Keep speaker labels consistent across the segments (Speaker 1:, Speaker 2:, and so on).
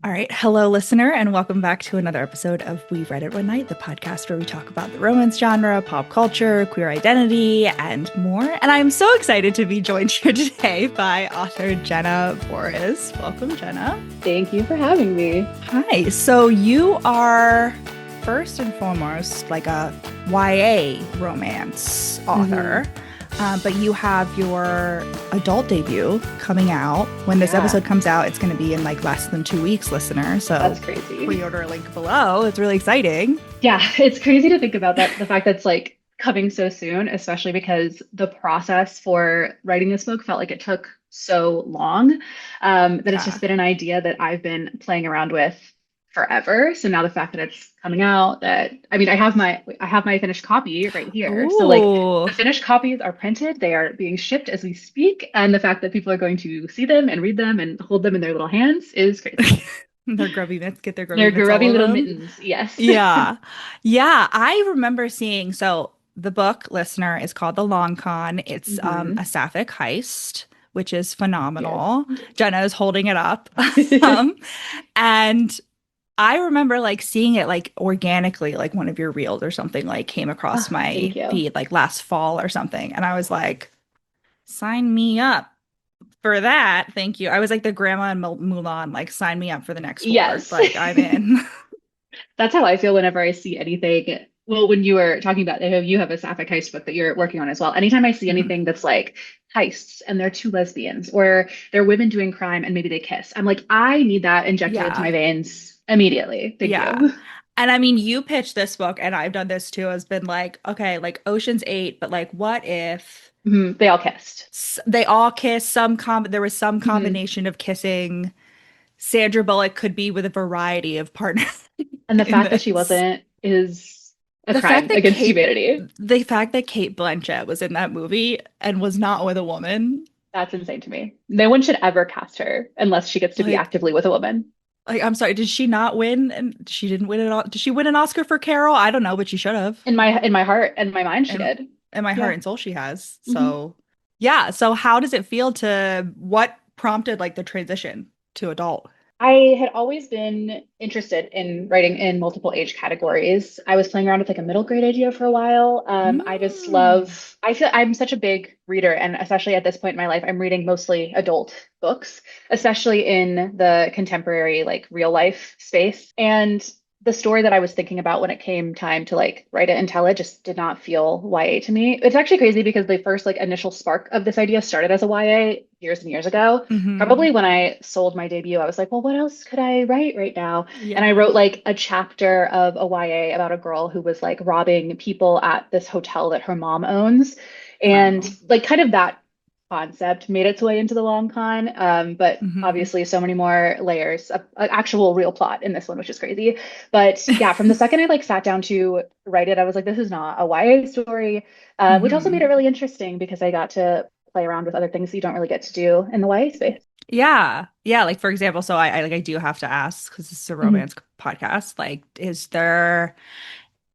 Speaker 1: All right. Hello, listener, and welcome back to another episode of We Read It One Night, the podcast where we talk about the romance genre, pop culture, queer identity, and more. And I'm so excited to be joined here today by author Jenna Voris. Welcome, Jenna.
Speaker 2: Thank you for having me.
Speaker 1: Hi. So you are first and foremost like a YA romance author. But you have your adult debut coming out. When this episode comes out, it's going to be in like less than 2 weeks, listener. So
Speaker 2: that's crazy.
Speaker 1: Pre-order a link below. It's really exciting.
Speaker 2: Yeah, it's crazy to think about that. The fact that it's like coming so soon, especially because the process for writing this book felt like it took so long. That it's just been an idea that I've been playing around with forever. So now the fact that it's coming out, I have my finished copy right here.
Speaker 1: Ooh.
Speaker 2: So like the finished copies are printed, they are being shipped as we speak, and the fact that people are going to see them and read them and hold them in their little hands is crazy.
Speaker 1: Their grubby mitts, get their
Speaker 2: grubby little mittens. Yes.
Speaker 1: Yeah. I remember seeing, so the book, listener, is called The Long Con. It's a sapphic heist, which is phenomenal. Yes. Jenna is holding it up. And I remember like seeing it like organically, like one of your reels or something like came across my feed like last fall or something. And I was like, sign me up for that. Thank you. I was like the grandma in Mulan, like sign me up for the next word.
Speaker 2: Yes.
Speaker 1: Like I'm in.
Speaker 2: That's how I feel whenever I see anything. Well, when you were talking about you have a sapphic heist book that you're working on as well. Anytime I see anything that's like heists and they're two lesbians or they're women doing crime and maybe they kiss, I'm like, I need that injected into my veins immediately. Thank you.
Speaker 1: And I mean, you pitched this book, and I've done this too, has been like, okay, like Ocean's 8, but like, what if
Speaker 2: they all kissed?
Speaker 1: They all kissed. There was some combination of kissing. Sandra Bullock could be with a variety of partners.
Speaker 2: And the fact that she wasn't is a crime against humanity.
Speaker 1: The fact that Cate Blanchett was in that movie and was not with a woman.
Speaker 2: That's insane to me. No one should ever cast her unless she gets to be actively with a woman.
Speaker 1: Like, I'm sorry, did she not win? And she didn't win it all. Did she win an Oscar for Carol? I don't know, but she should have.
Speaker 2: In my heart and my mind, she did.
Speaker 1: In my heart and soul, she has. So, So how does it feel what prompted like the transition to adult?
Speaker 2: I had always been interested in writing in multiple age categories. I was playing around with like a middle grade idea for a while. I feel I'm such a big reader, and especially at this point in my life, I'm reading mostly adult books, especially in the contemporary, like real life space. And the story that I was thinking about when it came time to like write it and tell it just did not feel YA to me. It's actually crazy because the first like initial spark of this idea started as a YA years and years ago. Probably when I sold my debut, I was like, well, what else could I write right now? And I wrote like a chapter of a YA about a girl who was like robbing people at this hotel that her mom owns. And like kind of that concept made its way into the long con, but obviously so many more layers of actual real plot in this one, which is crazy. But yeah, from the second I like sat down to write it, I was like, this is not a YA story, which also made it really interesting because I got to play around with other things that you don't really get to do in the YA space.
Speaker 1: Yeah. Like for example, so I do have to ask, because this is a romance podcast, like is there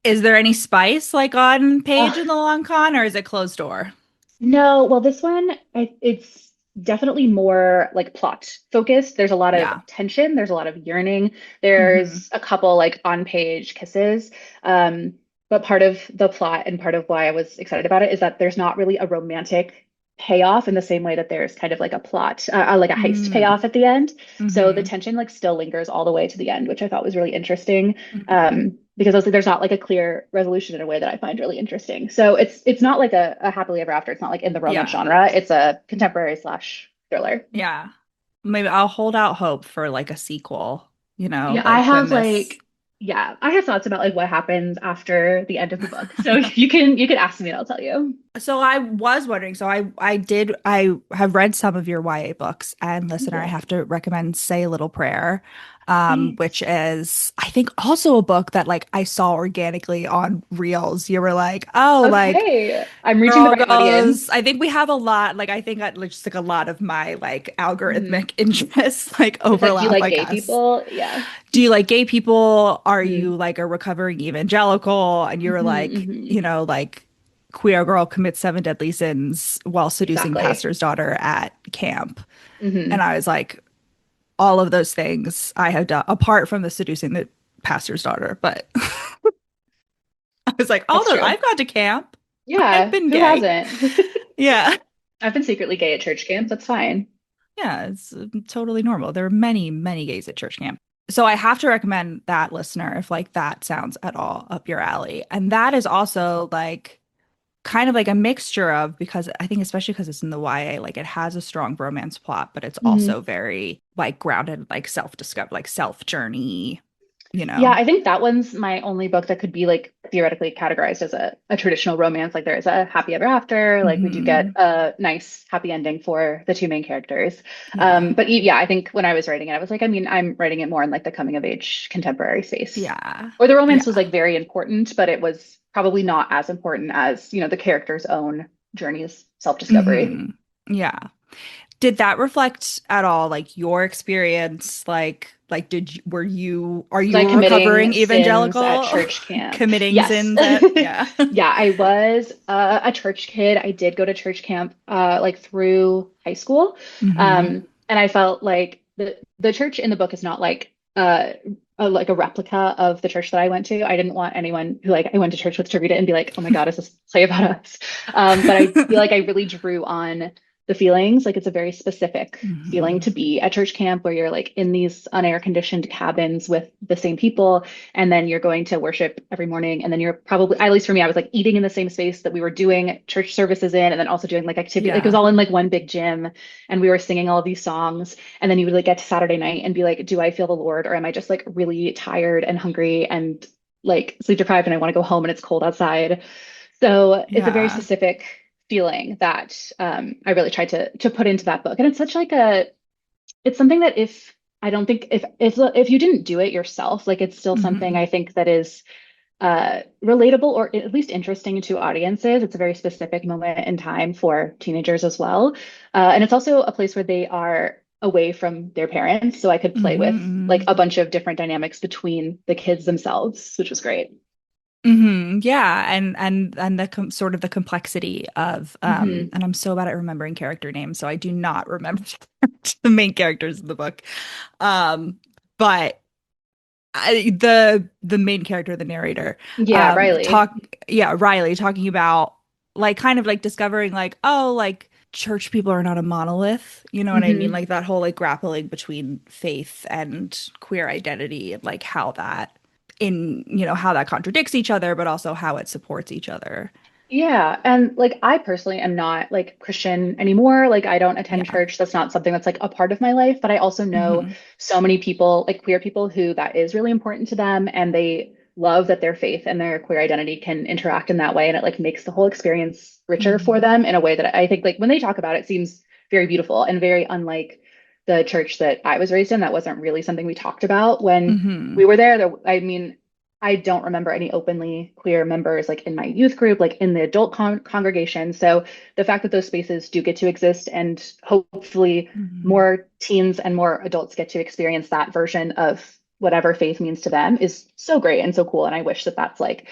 Speaker 1: any spice like on page in the long con, or is it closed door?
Speaker 2: No, well, this one, it's definitely more like plot focused. There's a lot of tension. There's a lot of yearning. There's a couple like on-page kisses. But part of the plot and part of why I was excited about it is that there's not really a romantic payoff in the same way that there's kind of like a plot, like a heist payoff at the end. So the tension like still lingers all the way to the end, which I thought was really interesting. Because there's not like a clear resolution in a way that I find really interesting. So it's not like a happily ever after. It's not like in the romance genre. It's a contemporary / thriller.
Speaker 1: Yeah. Maybe I'll hold out hope for like a sequel,
Speaker 2: Yeah,
Speaker 1: like
Speaker 2: I have I have thoughts about like what happens after the end of the book. So you can ask me and I'll tell you.
Speaker 1: So I was wondering, so I have read some of your YA books, and listener, I have to recommend Say a Little Prayer, which is I think also a book that like I saw organically on Reels. You were like, like
Speaker 2: I'm reaching the right audience.
Speaker 1: I think we have a lot, like I think just like a lot of my like algorithmic interests like overlap.
Speaker 2: Do you like gay people? Yeah.
Speaker 1: Do you like gay people? Are you like a recovering evangelical? And you're like, like queer girl commits 7 deadly sins while seducing pastor's daughter at camp. And I was like, all of those things I have done, apart from the seducing the pastor's daughter. But I was like,
Speaker 2: That's
Speaker 1: although
Speaker 2: true.
Speaker 1: I've gone to camp, I've
Speaker 2: Yeah,
Speaker 1: been
Speaker 2: who
Speaker 1: gay.
Speaker 2: hasn't?
Speaker 1: Yeah.
Speaker 2: I've been secretly gay at church camp. That's fine.
Speaker 1: Yeah, it's totally normal. There are many, many gays at church camp. So I have to recommend that, listener, if like that sounds at all up your alley. And that is also like kind of like a mixture of, because I think especially because it's in the YA, like it has a strong romance plot, but it's
Speaker 2: Mhm.
Speaker 1: also very like grounded, like self-discover, like self-journey, you
Speaker 2: Yeah,
Speaker 1: know.
Speaker 2: I think that one's my only book that could be like theoretically categorized as a traditional romance. Like there is a happy ever after. Like we do get
Speaker 1: Hmm.
Speaker 2: a nice happy ending for the two main characters.
Speaker 1: Yeah.
Speaker 2: Yeah, I think when I was writing it, I was like, I mean, I'm writing it more in like the coming of age contemporary space.
Speaker 1: Yeah.
Speaker 2: Or the romance was
Speaker 1: Yeah.
Speaker 2: like very important, but it was probably not as important as, the character's own journey's self-discovery.
Speaker 1: Hmm. Yeah. Did that reflect at all like your experience? Like did you, were you are
Speaker 2: Was
Speaker 1: you
Speaker 2: I
Speaker 1: a recovering
Speaker 2: committing sins at
Speaker 1: evangelical
Speaker 2: church camp?
Speaker 1: committing
Speaker 2: Yes.
Speaker 1: sins at yeah.
Speaker 2: Yeah, I was a church kid. I did go to church camp like through high school.
Speaker 1: Hmm.
Speaker 2: And I felt like the church in the book is not like a replica of the church that I went to. I didn't want anyone who like I went to church with to read it and be like, "Oh my God, is this a play about us?" But I feel like I really drew on the feelings. Like it's a very specific feeling
Speaker 1: Hmm.
Speaker 2: to be at church camp where you're like in these unair conditioned cabins with the same people, and then you're going to worship every morning, and then you're probably, at least for me, I was like eating in the same space that we were doing church services in, and then also doing like activity, like it was
Speaker 1: Yeah.
Speaker 2: all in like one big gym, and we were singing all of these songs, and then you would like get to Saturday night and be like, do I feel the Lord, or am I just like really tired and hungry and like sleep deprived and I want to go home and it's cold outside? So it's a very
Speaker 1: Yeah.
Speaker 2: specific feeling that I really tried to put into that book. And it's such like it's something that if I don't think if you didn't do it yourself, like it's still something
Speaker 1: Hmm.
Speaker 2: I think that is relatable or at least interesting to audiences. It's a very specific moment in time for teenagers as well. And it's also a place where they are away from their parents. So I could play with like
Speaker 1: Hmm.
Speaker 2: a bunch of different dynamics between the kids themselves, which was great.
Speaker 1: Hmm. Yeah, and the sort of the complexity of
Speaker 2: Hmm.
Speaker 1: and I'm so bad at remembering character names, so I do not remember the main characters in the book. But the main character, the narrator,
Speaker 2: Yeah, Riley.
Speaker 1: talk yeah, Riley talking about like kind of like discovering like, oh, like church people are not a monolith, you know what I mean?
Speaker 2: Hmm.
Speaker 1: Like that whole like grappling between faith and queer identity and like how that how that contradicts each other, but also how it supports each other.
Speaker 2: Yeah, and like I personally am not like Christian anymore. Like I don't attend
Speaker 1: Yeah.
Speaker 2: church. That's not something that's like a part of my life, but I also know
Speaker 1: Hmm.
Speaker 2: so many people, like queer people who that is really important to them and they love that their faith and their queer identity can interact in that way and it like makes the whole experience richer for
Speaker 1: Hmm.
Speaker 2: them in a way that I think like when they talk about it seems very beautiful and very unlike the church that I was raised in. That wasn't really something we talked about when we
Speaker 1: Hmm.
Speaker 2: were there. I mean, I don't remember any openly queer members like in my youth group, like in the adult congregation. So the fact that those spaces do get to exist and hopefully
Speaker 1: Hmm.
Speaker 2: more teens and more adults get to experience that version of whatever faith means to them is so great and so cool. And I wish that that's like,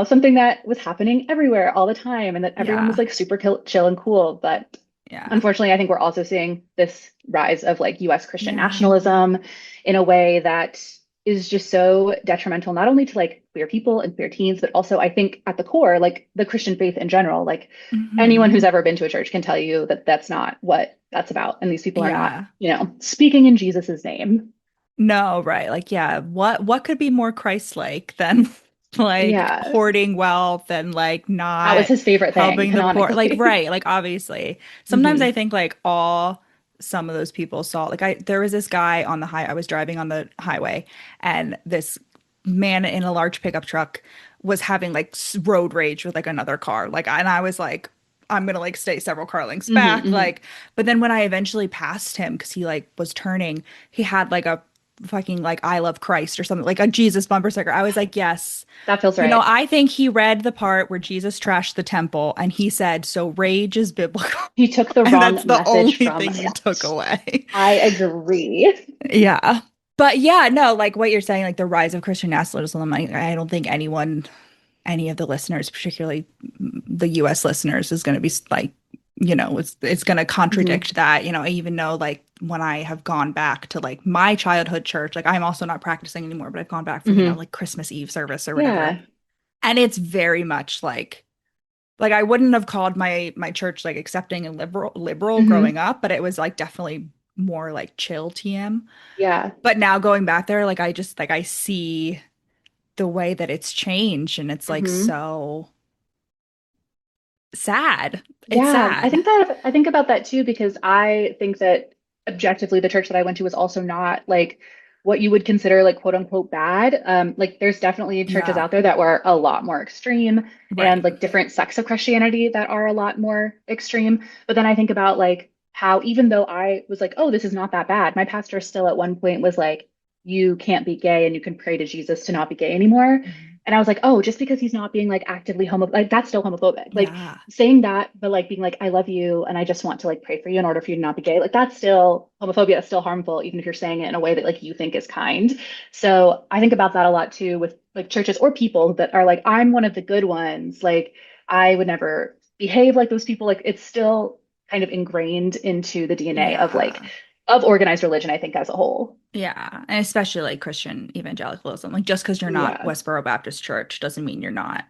Speaker 2: something that was happening everywhere all the time and that everyone was
Speaker 1: Yeah.
Speaker 2: like super chill and cool. But
Speaker 1: Yeah.
Speaker 2: unfortunately, I think we're also seeing this rise of like US Christian
Speaker 1: Yeah.
Speaker 2: nationalism in a way that is just so detrimental, not only to like queer people and queer teens, but also I think at the core, like the Christian faith in general, like anyone who's
Speaker 1: Hmm.
Speaker 2: ever been to a church can tell you that that's not what that's about. And these people are not,
Speaker 1: Yeah.
Speaker 2: speaking in Jesus's name.
Speaker 1: No, right. Like, yeah, what could be more Christ-like than like
Speaker 2: Yeah,
Speaker 1: hoarding wealth and like
Speaker 2: that was
Speaker 1: not
Speaker 2: his favorite thing,
Speaker 1: helping the poor? Like,
Speaker 2: canonically.
Speaker 1: right, like obviously. Sometimes I
Speaker 2: Hmm.
Speaker 1: think like all some of those people saw like I there was this guy on the high I was driving on the highway and this man in a large pickup truck was having like road rage with like another car. Like and I was like I'm gonna like stay several car lengths
Speaker 2: Hmm.
Speaker 1: back.
Speaker 2: Hmm.
Speaker 1: Like, but then when I eventually passed him, because he like was turning, he had like a fucking like I love Christ or something, like a Jesus bumper sticker. I was like, yes.
Speaker 2: That feels right.
Speaker 1: I think he read the part where Jesus trashed the temple and he said, so rage is biblical.
Speaker 2: He took the
Speaker 1: And
Speaker 2: wrong
Speaker 1: that's the
Speaker 2: message
Speaker 1: only
Speaker 2: from
Speaker 1: thing you took
Speaker 2: us.
Speaker 1: away.
Speaker 2: I agree.
Speaker 1: Yeah. But yeah, no, like what you're saying, like the rise of Christian nationalism, I don't think anyone, any of the listeners, particularly the US listeners, is going to be like it's going to
Speaker 2: Hmm.
Speaker 1: contradict that. I even know like when I have gone back to like my childhood church, like I'm also not practicing anymore, but I've gone back for,
Speaker 2: Hmm.
Speaker 1: like Christmas Eve service or whatever.
Speaker 2: Yeah.
Speaker 1: And it's very much like I wouldn't have called my church like accepting and liberal growing
Speaker 2: Hmm.
Speaker 1: up, but it was like definitely more like chill TM.
Speaker 2: Yeah.
Speaker 1: But now going back there, like I just like I see the way that it's changed and it's like
Speaker 2: Hmm.
Speaker 1: so sad. It's
Speaker 2: Yeah,
Speaker 1: sad.
Speaker 2: I think about that too because I think that objectively the church that I went to was also not like what you would consider like quote unquote bad. Like there's definitely churches
Speaker 1: Yeah.
Speaker 2: out there that were a lot more extreme and
Speaker 1: Right.
Speaker 2: like different sects of Christianity that are a lot more extreme. But then I think about like how even though I was like, oh, this is not that bad, my pastor still at one point was like, you can't be gay and you can pray to Jesus to not be gay anymore.
Speaker 1: Mhm.
Speaker 2: And I was like, oh, just because he's not being like actively like that's still homophobic. Like
Speaker 1: Yeah.
Speaker 2: saying that, but like being like, I love you and I just want to like pray for you in order for you to not be gay. Like that's still homophobia. That's still harmful, even if you're saying it in a way that like you think is kind. So I think about that a lot too with like churches or people that are like, I'm one of the good ones. Like I would never behave like those people. Like it's still kind of ingrained into the DNA of like
Speaker 1: Yeah.
Speaker 2: of organized religion, I think, as a whole.
Speaker 1: Yeah. And especially like Christian evangelicalism. Like just because you're not
Speaker 2: Yeah.
Speaker 1: Westboro Baptist Church doesn't mean you're not.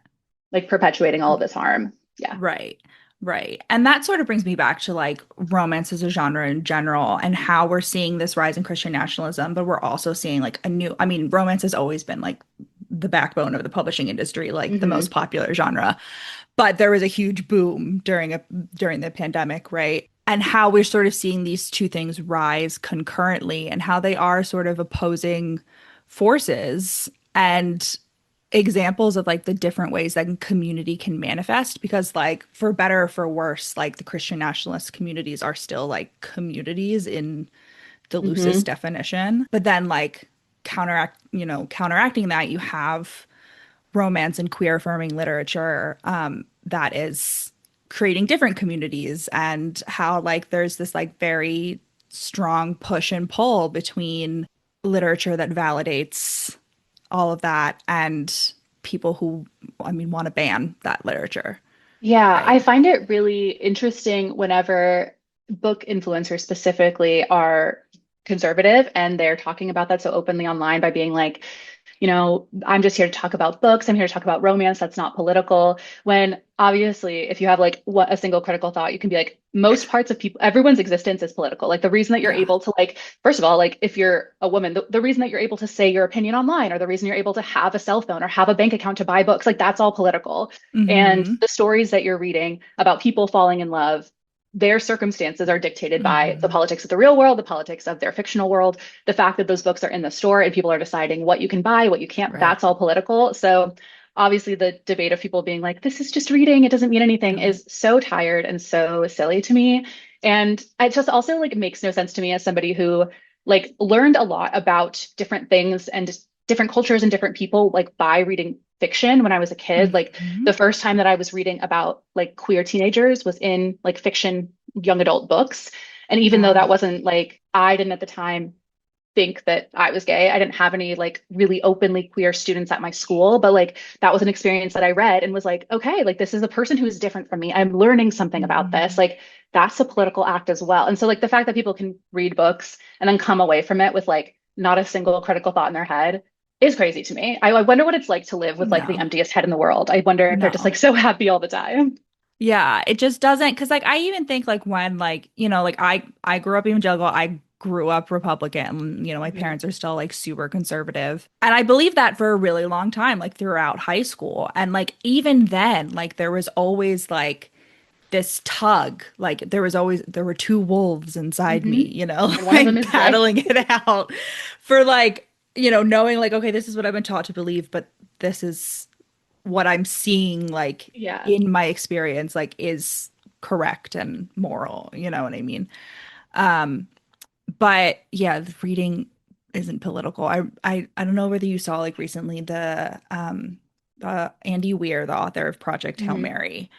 Speaker 2: Like perpetuating all of this harm. Yeah.
Speaker 1: Right. Right. And that sort of brings me back to like romance as a genre in general and how we're seeing this rise in Christian nationalism, but we're also seeing like I mean, romance has always been like the backbone of the publishing industry, like the most
Speaker 2: Hmm.
Speaker 1: popular genre. But there was a huge boom during the pandemic, right? And how we're sort of seeing these two things rise concurrently and how they are sort of opposing forces and examples of like the different ways that community can manifest because like for better or for worse like the Christian nationalist communities are still like communities in the loosest
Speaker 2: Hmm.
Speaker 1: definition, but then like counteracting that you have romance and queer affirming literature that is creating different communities and how like there's this like very strong push and pull between literature that validates all of that and people who I mean want to ban that literature,
Speaker 2: Yeah,
Speaker 1: right?
Speaker 2: I find it really interesting whenever book influencers specifically are conservative and they're talking about that so openly online by being like, I'm just here to talk about books. I'm here to talk about romance. That's not political. When obviously, if you have like what a single critical thought, you can be like, most parts of people, everyone's existence is political. Like the reason that you're
Speaker 1: Yeah.
Speaker 2: able to like, first of all, like if you're a woman, the reason that you're able to say your opinion online, or the reason you're able to have a cell phone or have a bank account to buy books, like that's all political. And
Speaker 1: Mm-hmm.
Speaker 2: the stories that you're reading about people falling in love, their circumstances are dictated by the
Speaker 1: Mm-hmm.
Speaker 2: politics of the real world, the politics of their fictional world, the fact that those books are in the store and people are deciding what you can buy, what you can't,
Speaker 1: Right.
Speaker 2: that's all political. So obviously the debate of people being like, this is just reading, it doesn't mean anything
Speaker 1: Right.
Speaker 2: is so tired and so silly to me. And it just also like makes no sense to me as somebody who like learned a lot about different things and different cultures and different people like by reading fiction when I was a kid. Like
Speaker 1: Mm-hmm.
Speaker 2: the first time that I was reading about like queer teenagers was in like fiction young adult books. And even though
Speaker 1: Yeah.
Speaker 2: that wasn't like, I didn't at the time think that I was gay. I didn't have any like really openly queer students at my school, but like that was an experience that I read and was like, okay, like this is a person who is different from me. I'm learning something about this.
Speaker 1: Mm-hmm.
Speaker 2: Like that's a political act as well. And so like the fact that people can read books and then come away from it with like not a single critical thought in their head is crazy to me. I wonder what it's like to live with like the
Speaker 1: No.
Speaker 2: emptiest head in the world. I wonder if they're just like
Speaker 1: No.
Speaker 2: so happy all the time.
Speaker 1: Yeah, it just doesn't because like I even think like when like like I grew up evangelical, I grew up Republican, my
Speaker 2: Mhm.
Speaker 1: parents are still like super conservative. And I believed that for a really long time, like throughout high school. And like even then, like there was always like this tug, like there were two wolves inside me,
Speaker 2: Mhm. And one of them
Speaker 1: like
Speaker 2: is gay.
Speaker 1: battling it out for like, knowing like, okay, this is what I've been taught to believe, but this is what I'm seeing like
Speaker 2: Yeah.
Speaker 1: in my experience like is correct and moral, you know what I mean? Um, but yeah, the reading isn't political. I don't know whether you saw like recently the Andy Weir, the author of Project Hail
Speaker 2: Mhm.
Speaker 1: Mary.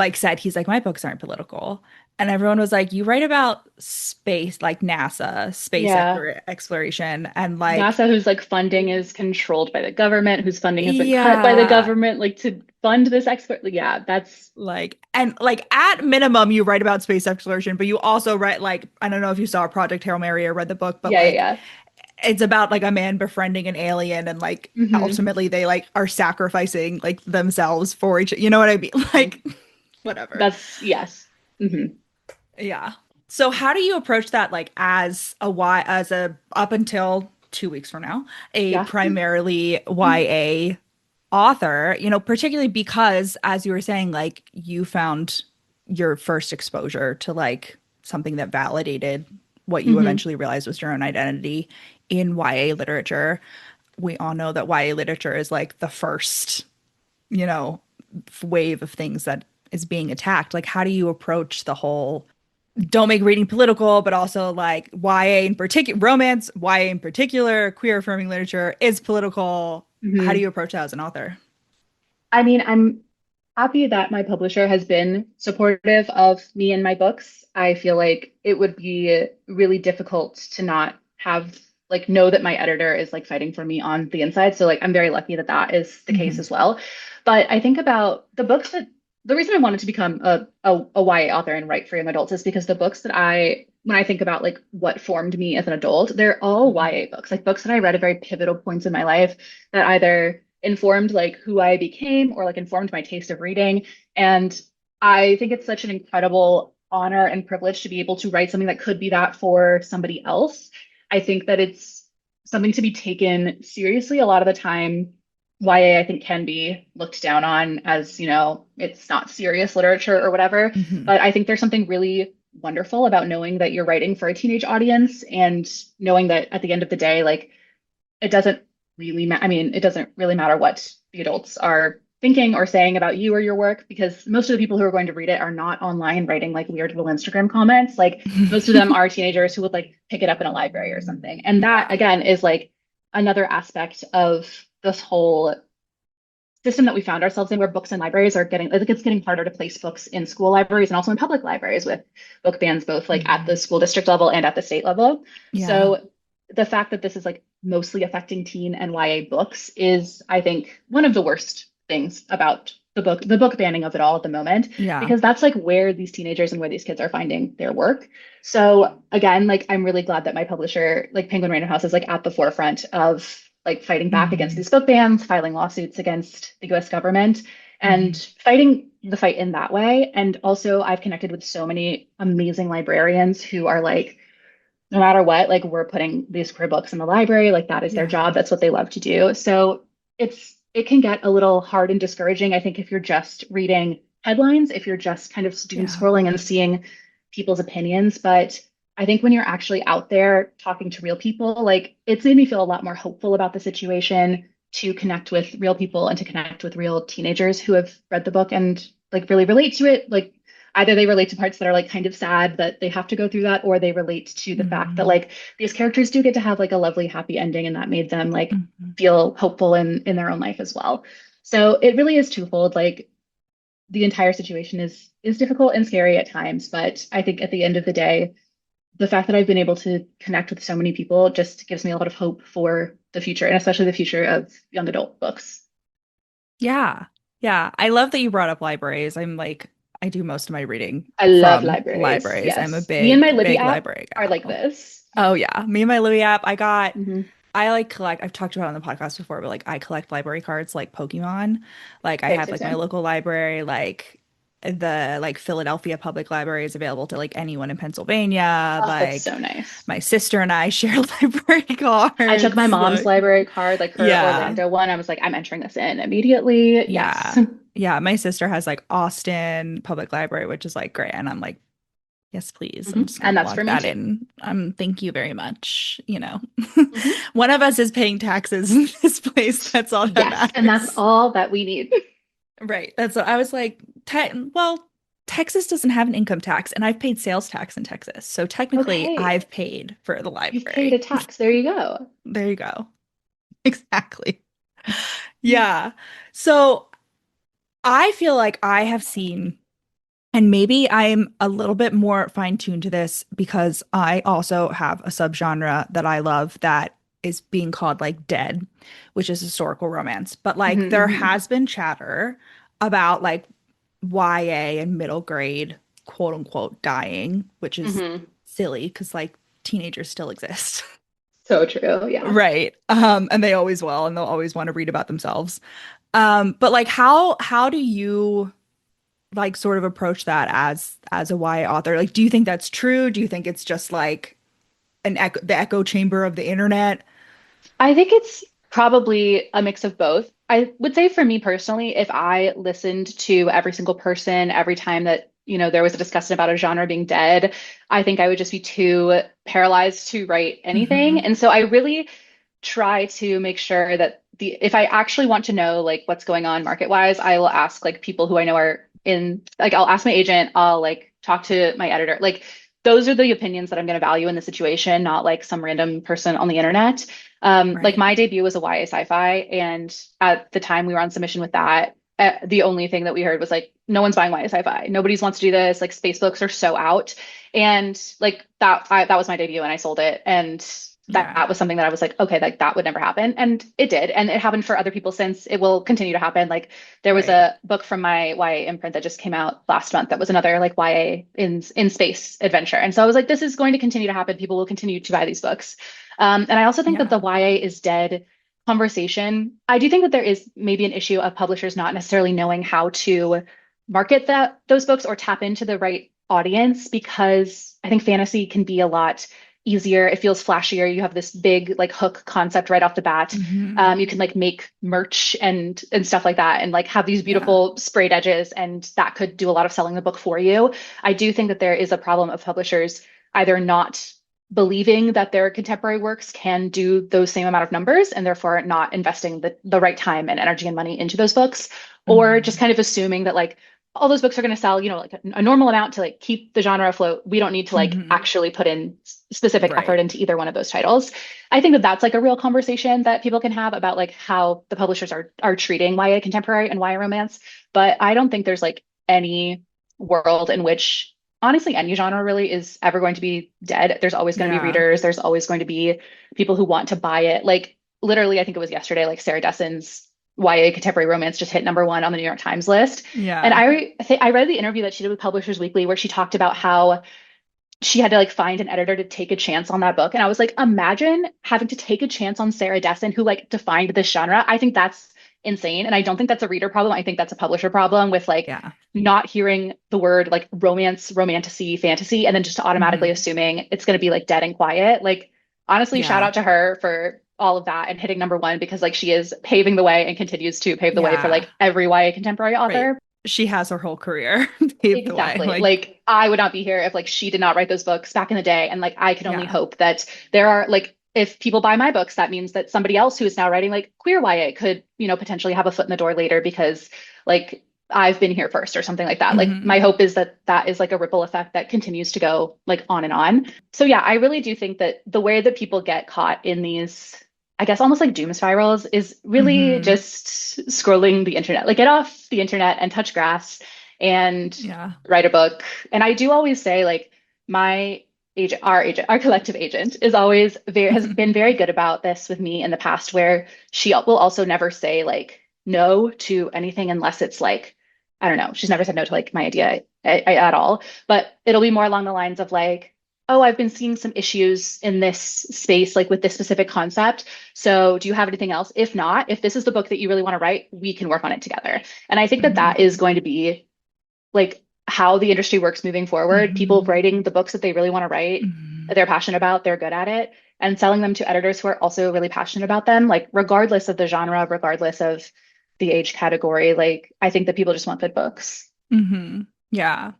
Speaker 1: like said he's like my books aren't political. And everyone was like, you write about space, like NASA, space
Speaker 2: Yeah.
Speaker 1: exploration, and like,
Speaker 2: NASA, whose like funding is controlled by the government, whose funding has been cut by the
Speaker 1: yeah,
Speaker 2: government, like to fund this expert. Yeah, that's
Speaker 1: like, and like at minimum, you write about space exploration, but you also write like, I don't know if you saw Project Hail Mary or read the book, but
Speaker 2: yeah,
Speaker 1: like,
Speaker 2: yeah,
Speaker 1: it's about like a man befriending an alien, and like
Speaker 2: yeah.
Speaker 1: ultimately they like are sacrificing like themselves for each, you know what I mean? Like, whatever.
Speaker 2: That's yes. Hmm.
Speaker 1: Yeah. So how do you approach that like as a as a up until 2 weeks from now, a
Speaker 2: Yeah.
Speaker 1: primarily YA author, particularly because as you were saying, like you found your first exposure to like something that validated what you
Speaker 2: Hmm.
Speaker 1: eventually realized was your own identity in YA literature. We all know that YA literature is like the first, you know, wave of things that is being attacked. Like how do you approach the whole don't make reading political, but also like YA in particular, romance, YA in particular, queer affirming literature is political. How do
Speaker 2: Hmm.
Speaker 1: you approach that as an author?
Speaker 2: I mean, I'm happy that my publisher has been supportive of me and my books. I feel like it would be really difficult to not have like know that my editor is like fighting for me on the inside. So like I'm very lucky that that is the case
Speaker 1: Hmm.
Speaker 2: as well. But I think about the books that the reason I wanted to become a YA author and write for young adults is because the books that when I think about like what formed me as an adult, they're all YA books, like books that I read at very pivotal points in my life that either informed like who I became or like informed my taste of reading. And I think it's such an incredible honor and privilege to be able to write something that could be that for somebody else. I think that it's something to be taken seriously. A lot of the time, YA I think can be looked down on as, it's not serious literature or whatever.
Speaker 1: Hmm.
Speaker 2: But I think there's something really wonderful about knowing that you're writing for a teenage audience and knowing that at the end of the day, like it doesn't I mean, it doesn't really matter what the adults are thinking or saying about you or your work because most of the people who are going to read it are not online writing like weird little Instagram comments. Like most of them are teenagers who would like pick it up in a library or something. And that
Speaker 1: Yeah.
Speaker 2: again is like another aspect of this whole system that we found ourselves in where books and libraries are getting like it's getting harder to place books in school libraries and also in public libraries with book bans both like at the
Speaker 1: Hmm.
Speaker 2: school district level and at the state level.
Speaker 1: Yeah.
Speaker 2: So the fact that this is like mostly affecting teen and YA books is I think one of the worst things about the book banning of it all at the moment
Speaker 1: Yeah.
Speaker 2: because that's like where these teenagers and where these kids are finding their work. So again, like I'm really glad that my publisher, like Penguin Random House, is like at the forefront of like fighting back against
Speaker 1: Hmm.
Speaker 2: these book bans, filing lawsuits against the US government, and
Speaker 1: Hmm.
Speaker 2: fighting the fight in that way. And also, I've connected with so many amazing librarians who are like, no matter what, like we're putting these queer books in the library, like that is their
Speaker 1: Yeah.
Speaker 2: job, that's what they love to do. So it can get a little hard and discouraging, I think, if you're just reading headlines, if you're just kind of doom
Speaker 1: Yeah.
Speaker 2: scrolling and seeing people's opinions. But I think when you're actually out there talking to real people, like it's made me feel a lot more hopeful about the situation to connect with real people and to connect with real teenagers who have read the book and like really relate to it. Like either they relate to parts that are like kind of sad that they have to go through that, or they relate to the fact that
Speaker 1: Hmm.
Speaker 2: like these characters do get to have like a lovely happy ending and that made them like
Speaker 1: Hmm.
Speaker 2: feel hopeful in their own life as well. So it really is twofold. Like the entire situation is difficult and scary at times, but I think at the end of the day, the fact that I've been able to connect with so many people just gives me a lot of hope for the future and especially the future of young adult books.
Speaker 1: Yeah. Yeah. I love that you brought up libraries. I'm like, I do most of my reading
Speaker 2: I love
Speaker 1: from
Speaker 2: libraries.
Speaker 1: libraries. I'm a
Speaker 2: Yes. Me and my
Speaker 1: big,
Speaker 2: Libby
Speaker 1: big
Speaker 2: app
Speaker 1: library
Speaker 2: are like
Speaker 1: gal.
Speaker 2: this.
Speaker 1: Oh yeah. Me and my Libby app,
Speaker 2: Hmm.
Speaker 1: I like collect, I've talked about it on the podcast before, but like I collect library cards like Pokemon. Like I
Speaker 2: Same,
Speaker 1: have
Speaker 2: same,
Speaker 1: like my
Speaker 2: same.
Speaker 1: local library, like the like Philadelphia Public Library is available to like anyone in Pennsylvania.
Speaker 2: Oh, that's
Speaker 1: Like
Speaker 2: so nice.
Speaker 1: my sister and I share library
Speaker 2: I took my
Speaker 1: cards.
Speaker 2: mom's
Speaker 1: Like
Speaker 2: library card, like her
Speaker 1: yeah.
Speaker 2: Orlando one. I was like, I'm entering this in immediately. Yes.
Speaker 1: Yeah. Yeah. My sister has like Austin Public Library, which is like great. And I'm like, yes, please. I'm
Speaker 2: Hmm.
Speaker 1: just
Speaker 2: And
Speaker 1: gonna
Speaker 2: that's for
Speaker 1: log
Speaker 2: me
Speaker 1: that
Speaker 2: too.
Speaker 1: in. Thank you very much.
Speaker 2: Hmm.
Speaker 1: One of us is paying taxes in this place. That's all that
Speaker 2: Yes. And that's
Speaker 1: matters.
Speaker 2: all that we need.
Speaker 1: Right. That's what I was like, well, Texas doesn't have an income tax, and I've paid sales tax in Texas. So technically,
Speaker 2: Okay.
Speaker 1: I've paid for the
Speaker 2: You've paid a
Speaker 1: library.
Speaker 2: tax. There you go.
Speaker 1: There you go. Exactly. Yeah. So I feel like I have seen And maybe I'm a little bit more fine-tuned to this because I also have a subgenre that I love that is being called like dead, which is historical romance. But like there
Speaker 2: Hmm.
Speaker 1: has been chatter about like YA and middle grade, quote unquote, dying, which is
Speaker 2: Hmm.
Speaker 1: silly because like teenagers still exist.
Speaker 2: So true. Yeah.
Speaker 1: Right. And they always will, and they'll always want to read about themselves. But like how do you like sort of approach that as a YA author? Like, do you think that's true? Do you think it's just like the echo chamber of the internet?
Speaker 2: I think it's probably a mix of both. I would say for me personally, if I listened to every single person every time that, there was a discussion about a genre being dead, I think I would just be too paralyzed to write anything.
Speaker 1: Hmm.
Speaker 2: And so I really try to make sure that if I actually want to know like what's going on market wise, I will ask like people who I know are in, like I'll ask my agent, I'll like talk to my editor. Like those are the opinions that I'm going to value in the situation, not like some random person on the internet. Like
Speaker 1: Right.
Speaker 2: my debut was a YA sci-fi, and at the time we were on submission with that. The only thing that we heard was like, no one's buying YA sci-fi. Nobody's wants to do this. Like space books are so out, and like that was my debut, and I sold it, and
Speaker 1: Yeah.
Speaker 2: that was something that I was like, okay, like that would never happen, and it did, and it happened for other people since. It will continue to happen. Like there was
Speaker 1: Right.
Speaker 2: a book from my YA imprint that just came out last month that was another like YA in space adventure, and so I was like, this is going to continue to happen. People will continue to buy these books. And I also think that the
Speaker 1: Yeah.
Speaker 2: YA is dead conversation. I do think that there is maybe an issue of publishers not necessarily knowing how to market those books or tap into the right audience, because I think fantasy can be a lot easier. It feels flashier. You have this big like hook concept right off the bat.
Speaker 1: Hmm.
Speaker 2: You can like make merch and stuff like that, and like have these
Speaker 1: Yeah.
Speaker 2: beautiful sprayed edges, and that could do a lot of selling the book for you. I do think that there is a problem of publishers either not believing that their contemporary works can do those same amount of numbers and therefore not investing the right time and energy and money into those books, or just
Speaker 1: Hmm.
Speaker 2: kind of assuming that like all those books are going to sell, like a normal amount to like keep the genre afloat. We don't need to like
Speaker 1: Hmm.
Speaker 2: actually put in specific effort
Speaker 1: Right.
Speaker 2: into either one of those titles. I think that that's like a real conversation that people can have about like how the publishers are treating YA contemporary and YA romance. But I don't think there's like any world in which honestly any genre really is ever going to be dead. There's always going to be
Speaker 1: Yeah.
Speaker 2: readers. There's always going to be people who want to buy it. Like literally, I think it was yesterday, like Sarah Dessen's YA contemporary romance just hit #1 on the New York Times list. And
Speaker 1: Yeah.
Speaker 2: I read the interview that she did with Publishers Weekly where she talked about how she had to like find an editor to take a chance on that book. And I was like, imagine having to take a chance on Sarah Dessen, who like defined this genre. I think that's insane. And I don't think that's a reader problem. I think that's a publisher problem with like
Speaker 1: Yeah.
Speaker 2: not hearing the word like romance, romantasy, fantasy, and then just automatically
Speaker 1: Hmm.
Speaker 2: assuming it's going to be like dead and quiet. Like, honestly, shout
Speaker 1: Yeah.
Speaker 2: out to her for all of that and hitting #1, because like she is paving the way and continues to pave the way for
Speaker 1: Yeah.
Speaker 2: like every YA contemporary
Speaker 1: Right.
Speaker 2: author.
Speaker 1: She has her whole career paved the way.
Speaker 2: Exactly.
Speaker 1: Like,
Speaker 2: Like I would not be here if like she did not write those books back in the day. And like I can only
Speaker 1: yeah.
Speaker 2: hope that there are like if people buy my books, that means that somebody else who is now writing like queer YA could, potentially have a foot in the door later because like I've been here first or something like that. Like my
Speaker 1: Hmm.
Speaker 2: hope is that that is like a ripple effect that continues to go like on and on. So yeah, I really do think that the way that people get caught in these, I guess almost like doom spirals, is really
Speaker 1: Hmm.
Speaker 2: just scrolling the internet. Like get off the internet and touch grass and
Speaker 1: Yeah.
Speaker 2: write a book. And I do always say, like, my agent, our collective agent is always has been very good about this with me in the past, where she will also never say like no to anything unless it's like, I don't know, she's never said no to like my idea at all, but it'll be more along the lines of like, oh, I've been seeing some issues in this space, like with this specific concept. So do you have anything else? If not, if this is the book that you really want to write, we can work on it together. And I think that that
Speaker 1: Hmm.
Speaker 2: is going to be like how the industry works moving forward. People
Speaker 1: Hmm.
Speaker 2: writing the books that they really want to write,
Speaker 1: Hmm.
Speaker 2: that they're passionate about, they're good at it, and selling them to editors who are also really passionate about them, like regardless of the genre, regardless of the age category. Like I think that people just want good books.
Speaker 1: Hmm. Yeah.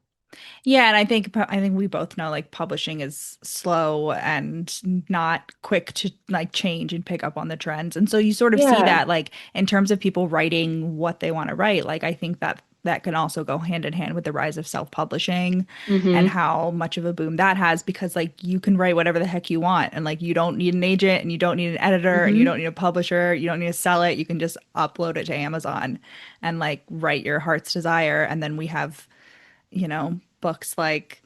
Speaker 1: Yeah, and I think we both know like publishing is slow and not quick to like change and pick up on the trends. And so you sort of see
Speaker 2: Yeah.
Speaker 1: that like in terms of people writing what they want to write, like I think that that can also go hand in hand with the rise of self-publishing and
Speaker 2: Hmm.
Speaker 1: how much of a boom that has because like you can write whatever the heck you want and like you don't need an agent and you don't need an editor and you don't
Speaker 2: Hmm.
Speaker 1: need a publisher, you don't need to sell it. You can just upload it to Amazon and like write your heart's desire and then we have books like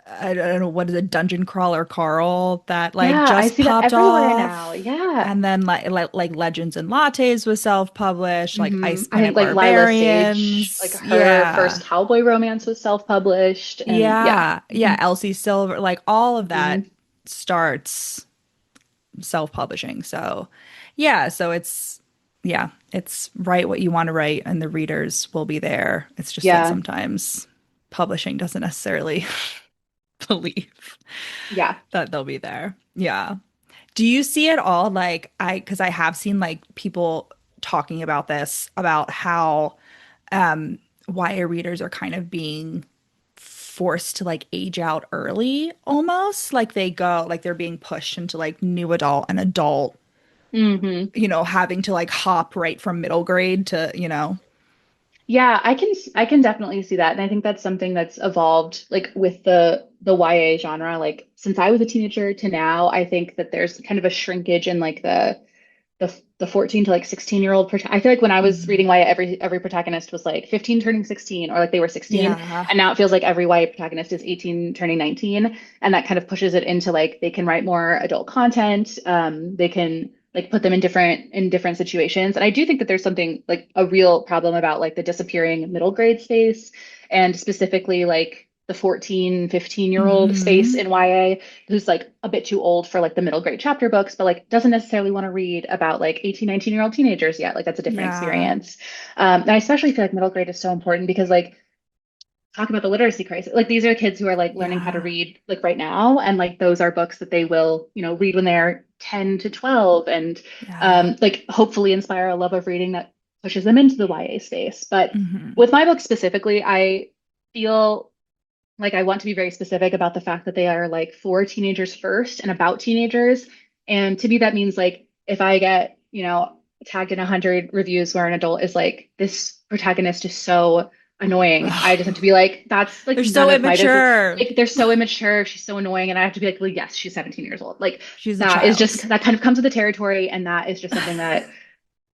Speaker 1: I don't know what is it, Dungeon Crawler Carl that like
Speaker 2: Yeah, I
Speaker 1: just
Speaker 2: see that
Speaker 1: popped
Speaker 2: everywhere now.
Speaker 1: off.
Speaker 2: Yeah.
Speaker 1: And then like Legends and Lattes was self-published, like Ice
Speaker 2: I
Speaker 1: Planet
Speaker 2: think like Lila Sage, like
Speaker 1: Barbarians.
Speaker 2: her
Speaker 1: Yeah.
Speaker 2: first cowboy romance was self-published, and yeah.
Speaker 1: Yeah. Yeah.
Speaker 2: hmm
Speaker 1: Elsie Silver, like all of that
Speaker 2: hmm
Speaker 1: starts self-publishing. So yeah, it's write what you want to write and the readers will be there. It's just that
Speaker 2: Yeah.
Speaker 1: sometimes publishing doesn't necessarily believe
Speaker 2: Yeah.
Speaker 1: that they'll be there. Yeah. Do you see it all because I have seen like people talking about this, about how YA readers are kind of being forced to like age out early almost like they're being pushed into like new adult and adult,
Speaker 2: hmm
Speaker 1: having to like hop right from middle grade to,
Speaker 2: Yeah, I can definitely see that. And I think that's something that's evolved like with the YA genre. Like since I was a teenager to now, I think that there's kind of a shrinkage in like the 14 to like 16-year-old I feel like when I was
Speaker 1: Mhm.
Speaker 2: reading YA, every protagonist was like 15 turning 16 or like they were 16.
Speaker 1: Yeah.
Speaker 2: And now it feels like every YA protagonist is 18 turning 19. And that kind of pushes it into like they can write more adult content. They can like put them in different situations. And I do think that there's something like a real problem about like the disappearing middle grade space and specifically like the 14, 15-year-old space
Speaker 1: Hmm.
Speaker 2: in YA who's like a bit too old for like the middle grade chapter books, but like doesn't necessarily want to read about like 18, 19-year-old teenagers yet. Like that's a different
Speaker 1: Yeah.
Speaker 2: experience. And I especially feel like middle grade is so important because like talk about the literacy crisis. Like these are kids who are like learning how to
Speaker 1: Yeah.
Speaker 2: read like right now. And like those are books that they will, read when they're 10 to 12 and
Speaker 1: Yeah.
Speaker 2: like hopefully inspire a love of reading that pushes them into the YA space. But
Speaker 1: Hmm.
Speaker 2: with my book specifically, I feel like I want to be very specific about the fact that they are like for teenagers first and about teenagers. And to me, that means like if I get, tagged in 100 reviews where an adult is like, this protagonist is so annoying, I just have to be like, that's like
Speaker 1: They're
Speaker 2: none
Speaker 1: so
Speaker 2: of my business.
Speaker 1: immature.
Speaker 2: Like they're so immature, she's so annoying, and I have to be like, well, yes, she's 17 years old. Like
Speaker 1: She's a
Speaker 2: that is just
Speaker 1: child.
Speaker 2: that kind of comes with the territory, and that is just something that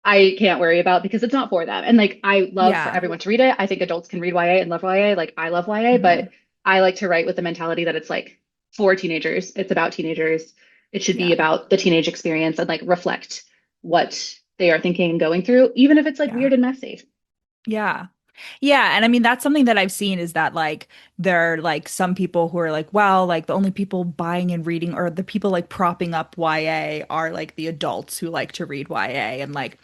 Speaker 2: I can't worry about because it's not for them. And like I love for
Speaker 1: Yeah.
Speaker 2: everyone to read it. I think adults can read YA and love YA. Like I love YA,
Speaker 1: Hmm.
Speaker 2: but I like to write with the mentality that it's like for teenagers. It's about teenagers. It should be
Speaker 1: Yeah.
Speaker 2: about the teenage experience and like reflect what they are thinking and going through, even if it's like
Speaker 1: Yeah.
Speaker 2: weird and messy.
Speaker 1: Yeah. Yeah, and I mean that's something that I've seen is that like there are like some people who are like, well, like the only people buying and reading or the people like propping up YA are like the adults who like to read YA. And like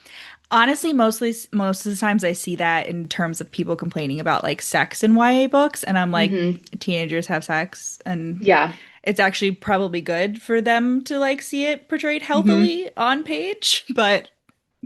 Speaker 1: honestly, most of the times I see that in terms of people complaining about like sex in YA books, and I'm like,
Speaker 2: hmm
Speaker 1: teenagers have sex and
Speaker 2: Yeah.
Speaker 1: it's actually probably good for them to like see it portrayed
Speaker 2: hmm
Speaker 1: healthily on page, but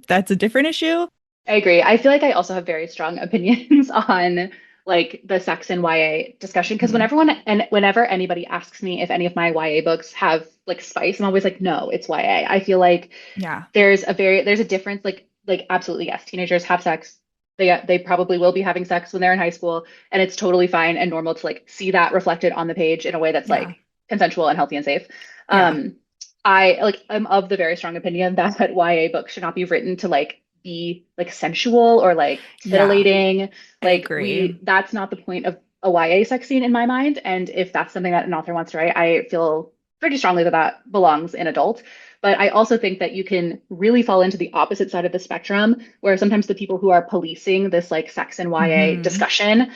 Speaker 1: that's a different issue.
Speaker 2: I agree. I feel like I also have very strong opinions on like the sex and YA discussion because
Speaker 1: Mhm.
Speaker 2: whenever anybody asks me if any of my YA books have like spice, I'm always like, no, it's YA. I feel like
Speaker 1: Yeah.
Speaker 2: there's a difference. Like absolutely yes, teenagers have sex. They probably will be having sex when they're in high school, and it's totally fine and normal to like see that reflected on the page in a way that's
Speaker 1: Yeah.
Speaker 2: like consensual and healthy and safe.
Speaker 1: Yeah.
Speaker 2: Um, I'm of the very strong opinion that YA books should not be written to like be like sensual or like
Speaker 1: Yeah.
Speaker 2: titillating.
Speaker 1: I
Speaker 2: Like
Speaker 1: agree.
Speaker 2: that's not the point of a YA sex scene in my mind. And if that's something that an author wants to write, I feel pretty strongly that that belongs in adult. But I also think that you can really fall into the opposite side of the spectrum, where sometimes the people who are policing this like sex and YA
Speaker 1: Hmm.
Speaker 2: discussion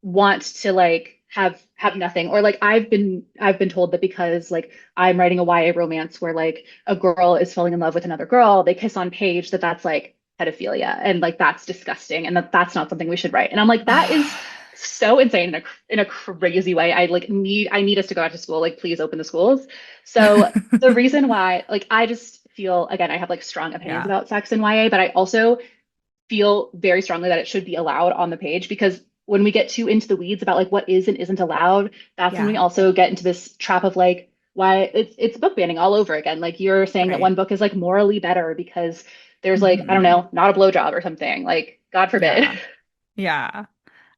Speaker 2: want to like have nothing. Or like I've been told that because like I'm writing a YA romance where like a girl is falling in love with another girl, they kiss on page, that's like pedophilia and like that's disgusting and that's not something we should write. And I'm like, that is so insane in a crazy way. I need us to go back to school. Like, please open the schools. So the reason why, like, I just feel again, I have like strong opinions
Speaker 1: Yeah.
Speaker 2: about sex in YA, but I also feel very strongly that it should be allowed on the page because when we get too into the weeds about like what is and isn't allowed, that's when we
Speaker 1: Yeah.
Speaker 2: also get into this trap of like why it's book banning all over again. Like you're saying that
Speaker 1: Right.
Speaker 2: one book is like morally better because there's like, I don't
Speaker 1: Hmm.
Speaker 2: know, not a blowjob or something. Like, God forbid.
Speaker 1: Yeah. Yeah.